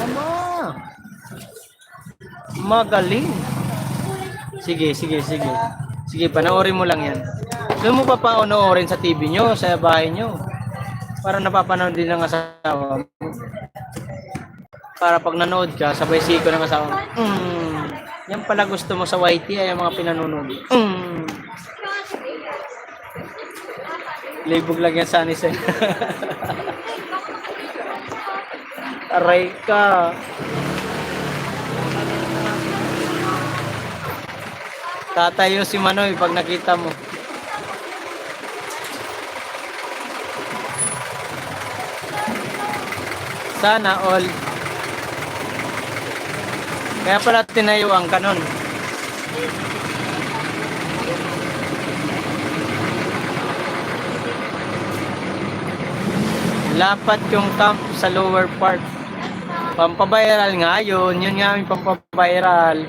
Ama. Magaling. Sige. Sige, panoorin mo lang yan. Doon mo pa panoorin sa TV nyo, sa bahay nyo. Para napapanood din ng asawa mo. Para pag nanood ka, sabay siko ng asawa mo. Yan pala gusto mo sa YT ay yung mga pinanonood. Libog lang yan sa Anise. Aray ka. Tatayo si Manoy pag nakita mo. Sana all. Kaya pala tinayuan ka nun. Lapat yung camp sa lower part. Pampaviral nga yun. Yun nga yung pampaviral.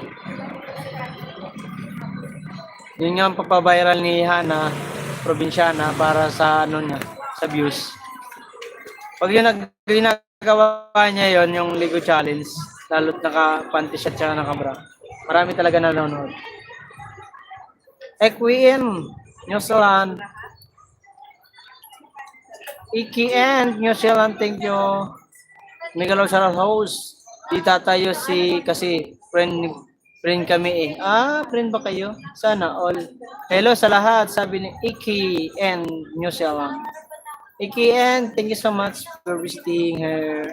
Yun nga ang pampaviral ni Hana Provinciana para sa niya, sa views. Pag yun ginagawa niya yon yung Ligo Challenge, lalo't naka-panty shirt siya naka-bra. Marami talaga nanonood. Equiem, New Zealand. Iki and New Zealand, thank you. Miguel sa host. Di tatayo kasi friend kami eh. Friend ba kayo? Sana all. Hello sa lahat, sabi ni Iki and New Zealand. Iki and thank you so much for visiting her.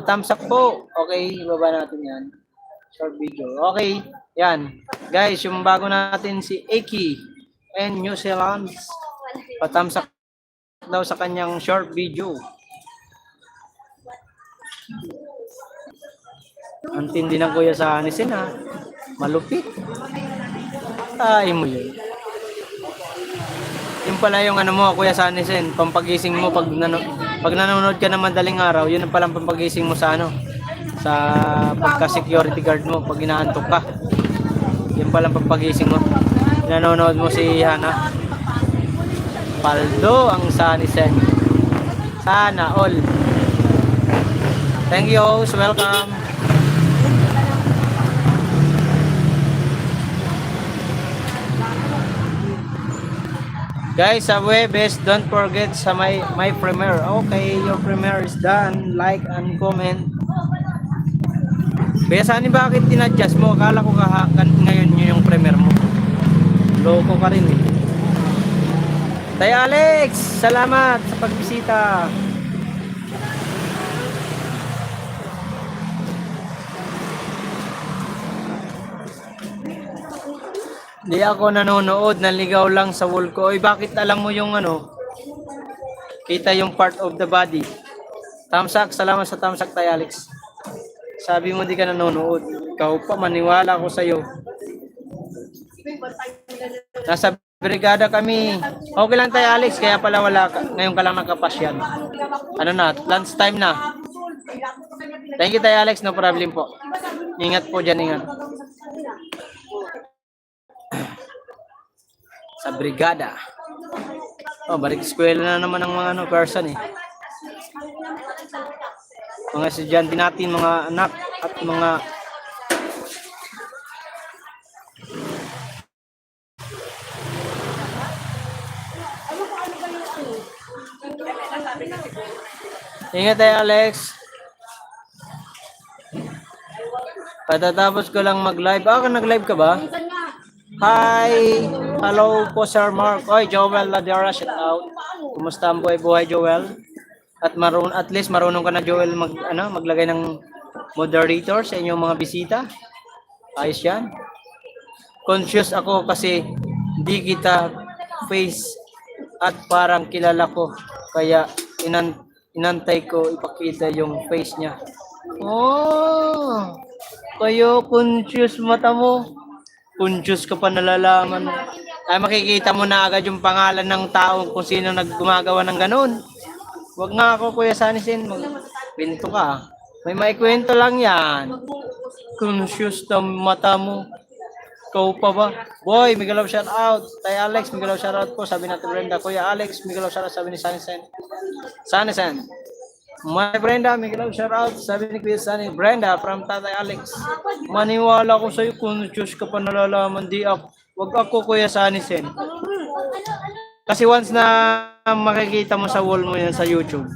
Thumbs up po. Okay, ibaba natin yan. Short video. Okay, yan. Guys, yung bago natin si Iki and New Zealand. Thumbs up daw sa kanyang short video. Ang tindi ng kuya sa Anisin ha. Malupit. Ay mo yun. Yung Yun pala yung ano mo, Kuya Sanisen, pampagising mo pag nanonood ka ng madaling araw, yun ang palang pampagising mo sa ano, sa pagka-security guard mo pag inaantok ka. Yun palang pampagising mo. Nanonood mo si Hana. Paldo ang Sanisen. Sana all. Thank you, host. Welcome. Guys, sa Webes, don't forget sa my premiere. Okay, your premiere is done. Like and comment. Kaya saan bakit tinadjust mo? Akala ko ngayon yun yung premiere mo. Loko ka rin eh. Tay Alex, salamat sa pagbisita. Di ako nanonood, naligaw lang sa wall ko. Oy, bakit alam mo yung ano? Kita yung part of the body. Tamsak, salamat sa tamsak, Tay Alex. Sabi mo di ka nanonood. Ikaw pa, maniwala ko sa'yo. Nasa brigada kami. Okay lang, Tay Alex, kaya pala wala ka. Ngayon ka lang nakapasyan. Ano na, lunch time na. Thank you, Tay Alex, no problem po. Ingat po dyan, ingat. Sa brigada. Oh, balik eskwela na naman ng mga person eh. Mga estudyante natin, mga anak at mga Ingat tayo, Alex. Patatapos ko lang mag-live. Nag-live ka ba? Hi! Hello po, Sir Mark. Oy, Joel Ladera, shout out. Kumusta ang buhay, Joel? At least marunong ka na, Joel, maglagay ng moderator sa inyong mga bisita. Ayos yan. Conscious ako kasi di kita face at parang kilala ko. Kaya inantay ko ipakita yung face niya. Oh! Kayo conscious mata mo. Conscious ka pa nalalaman. Ay makikita mo na agad yung pangalan ng tao kung sino naggumagawa ng ganun. Wag nga ako, Kuya Sanisen. Pinto ka. May maikwento lang yan. Conscious na mata mo. Ikaw pa ba? Boy, Miguel shout out. Tay Alex, Miguel shout out po. Sabi natin Brenda. Kuya Alex, Miguel shout out. Sabi ni Sanisen. Sanisen. My Brenda, Miguel shout out. Sabi ni Kuya Sanisen. Brenda from Tatay Alex. Maniwala ko sa'yo kung Diyos ka pa nalalaman. Di ako. Wag ako, Kuya Sanisen. Kasi once na makikita mo sa wall mo yan sa YouTube,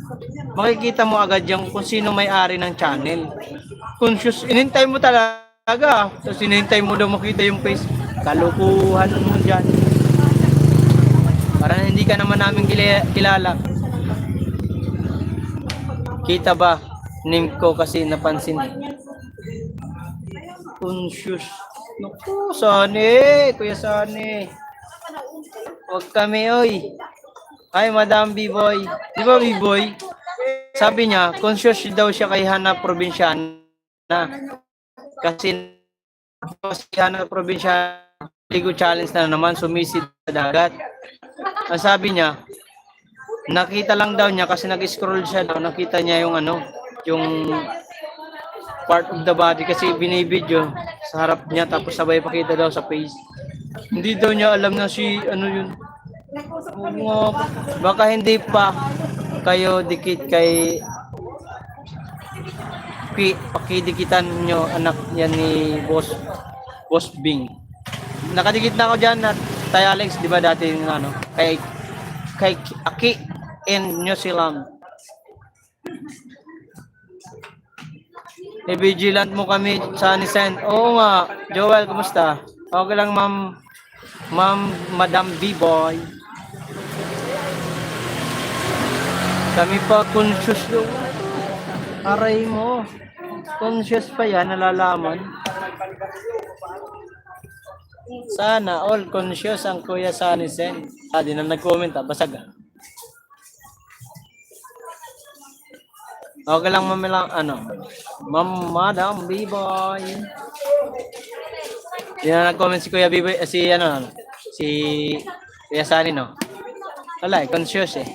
makikita mo agad yung kung sino may-ari ng channel. Conscious, inintay mo talaga. So sinintay mo daw makita yung face. Kalukuhan mo dyan. Para hindi ka naman namin kilala. Kita ba? Name ko kasi napansin. Conscious. Naku, Sani. Kuya Sani. Huwag kami, oy. Ay, Madam B-Boy. Di ba, B-Boy? Sabi niya, conscious daw siya kay Hana Provinciana. Kasi Hana Provinciana, Ligo Challenge na naman, sumisid sa dagat. Ang sabi niya, nakita lang daw niya kasi nag-scroll siya daw, nakita niya yung yung part of the body kasi binibidyo sa harap niya tapos sabay pakita daw sa face. Hindi daw niya alam na yun. Baka hindi pa kayo dikit kay pakidikitan nyo anak yan ni Boss Bing. Nakadikit na ako dyan at Tay Alex, di ba dati kay Aki in New Zealand. I-vigilant mo kami sa Nissan. Oo nga, Joel, kumusta? Okay lang, Madam B-Boy. Kami pa conscious doon. Aray mo. Conscious pa yan, nalalaman. Sana all conscious ang Kuya Sanisen. Di na nag-comment basag Okay lang, Madam B-Boy. Di na nag-comment si Kuya B-Boy, si Kuya Sani, no? Wala conscious eh.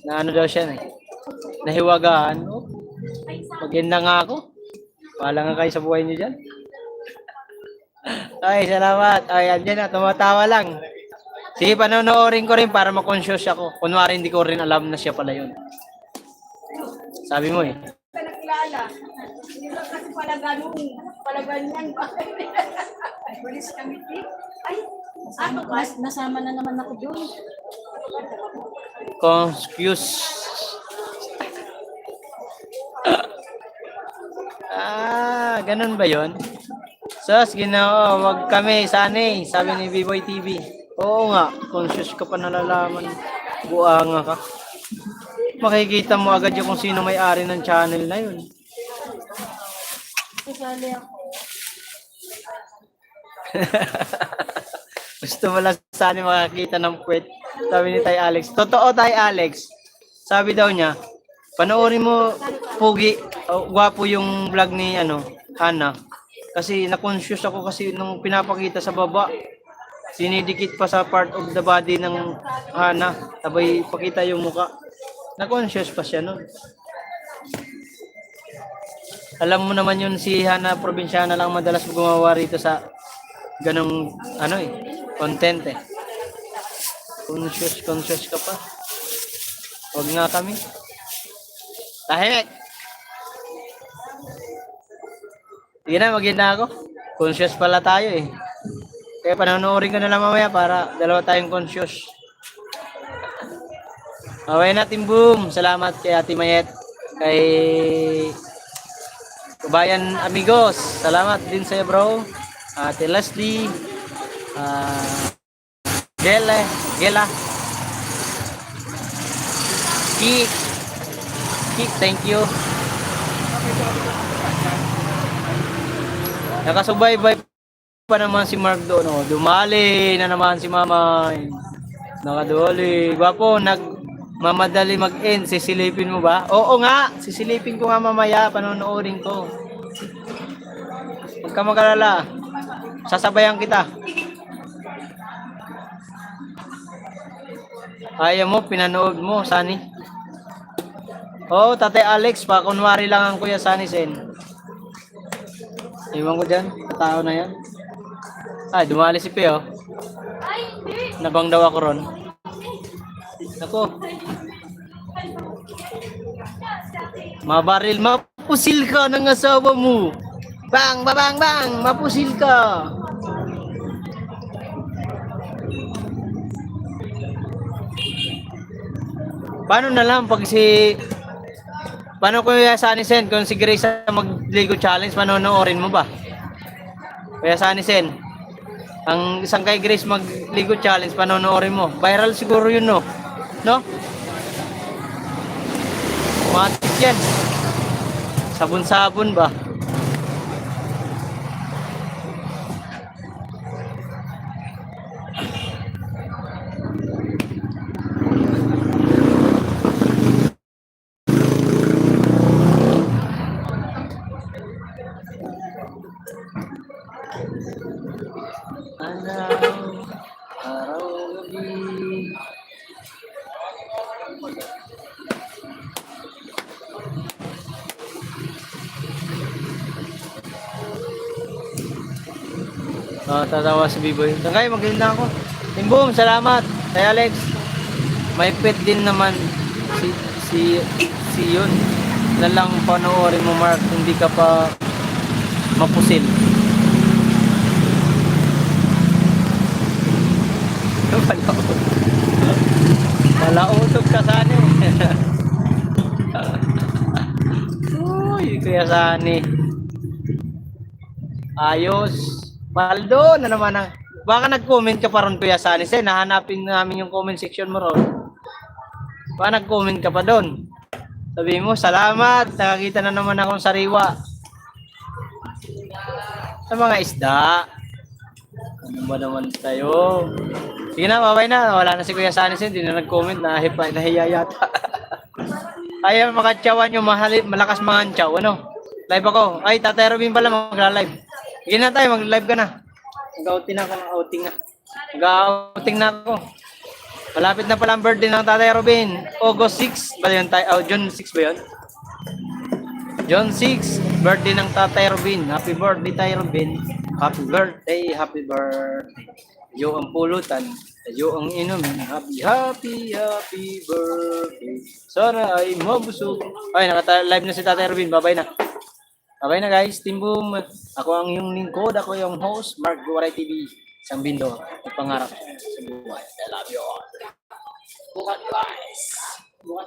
Na ano daw siya eh. Nahiwagaan. Oh, maganda nga ako. Wala nga kayo sa buhay niyo dyan. Ay, salamat. Ay, andyan na. Tumatawa lang. Sige, panonoorin ko rin para ma-conscious ako. Kunwari, hindi ko rin alam na siya pala yun. Sabi mo eh. Ka nakilala. Hindi ba kasi pala ganun, pala ganyan. Walis kami, ay, ano ba? Nasama na naman ako doon. Conscious. Ganun ba yun? Sus, ginoo, wag kami, sanay, sabi ni B-Boy TV. Oo nga, conscious ka pa nalalaman. Buanga ka. Makikita mo agad yung kung sino may-ari ng channel na yun. Kasali ako. Gusto mo lang sana makakita ng puwet. Sabi ni Tay Alex. Totoo, Tay Alex. Sabi daw niya, panoorin mo, pugi, gwapo yung vlog ni Hana. Kasi na-conscious ako kasi nung pinapakita sa baba, sinidikit pa sa part of the body ng Hana. Sabay pakita yung muka. Na-conscious pa siya nun. Alam mo naman yun si Hana Probinsyana lang madalas gumawa rito sa ganong content eh. Conscious ka pa. Huwag nga kami. Tahimik! Sige na, maganda ako. Conscious pala tayo eh. Kaya panonoorin ko na lang mamaya para dalawa tayong conscious. Okay natin, boom. Salamat kay Ate Mayet. Kay Kabayan Amigos. Salamat din sa'yo, bro. Ate Leslie. Gela. Kik, thank you. Nakasubaybay pa naman si Mark doon. Oh. Dumali na naman si Mamay. Nakaduli. Gwapo, mamadali mag-end. Sisilipin mo ba? Oo nga. Sisilipin ko nga mamaya. Panonoodin ko. Huwag ka mag-alala. Sasabayan kita. Ayaw mo, pinanood mo, Sunny. Oo, Tatay Alex. Kunwari lang ang Kuya Sunny Sen. Iwan ko dyan. Tao na yan. Ay, dumali si Pio. Ay, hindi. Nabang daw ako ron. Ako. Mabaril, mapusil ka ng asawa mo. Bang, babang, bang, mapusil ka. Paano na lang pag paano Kuya Sunny Sen, kung si Grace mag-Lego Challenge, panonoorin mo ba? Kuya Sunny Sen, ang isang kay Grace mag-Lego Challenge, panonoorin mo. Viral siguro yun, no? No? Matik yan. Sabon-sabon ba? Araw-gabi. Tatawa si B-Boy. Tagay, maganda ako. Boom, salamat. Kay Alex. May pet din naman si yun. Na lang panoorin mo, Mark. Hindi ka pa mapusil. Malautog ka sana eh. Uy, Kuya Sunny. Ayos. Paldo na naman ang... Baka nag-comment ka pa ron, Kuya Sunny. Nahanapin namin yung comment section mo ron. Baka nag-comment ka pa doon. Sabi mo, salamat. Nakakita na naman akong sariwa. Sa mga isda. Ano ba naman tayo? Sige na, babay na. Wala na si Kuya Sunny. Hindi na nag-comment. Nahiya yata. Ayaw makatsawan yung malakas mga antsaw. Ano? Live ako. Ay, Tatay Robin pala magla-live. Sige na tayo, mag-live ka na. Mag-outing na ako. Mag-outing na ako. Malapit na pala ang birthday ng Tatay Robin. August 6 ba yun? June 6 ba yun? June 6, birthday ng Tatay Robin. Happy birthday, Tay Robin. Happy birthday, happy birthday. Yo ang pulutan, yo ang inumin. Happy, happy, happy birthday. Sana ay mabusog. Ay, naka-live na si Tatay Robin. Bye-bye na. Bye-bye na guys. Team Boom. Ako ang yung lingkod. Ako yung host, Mark Guaray TV. Isang bindo. Ang pangarap sa buhay. I love you all. Bukan guys.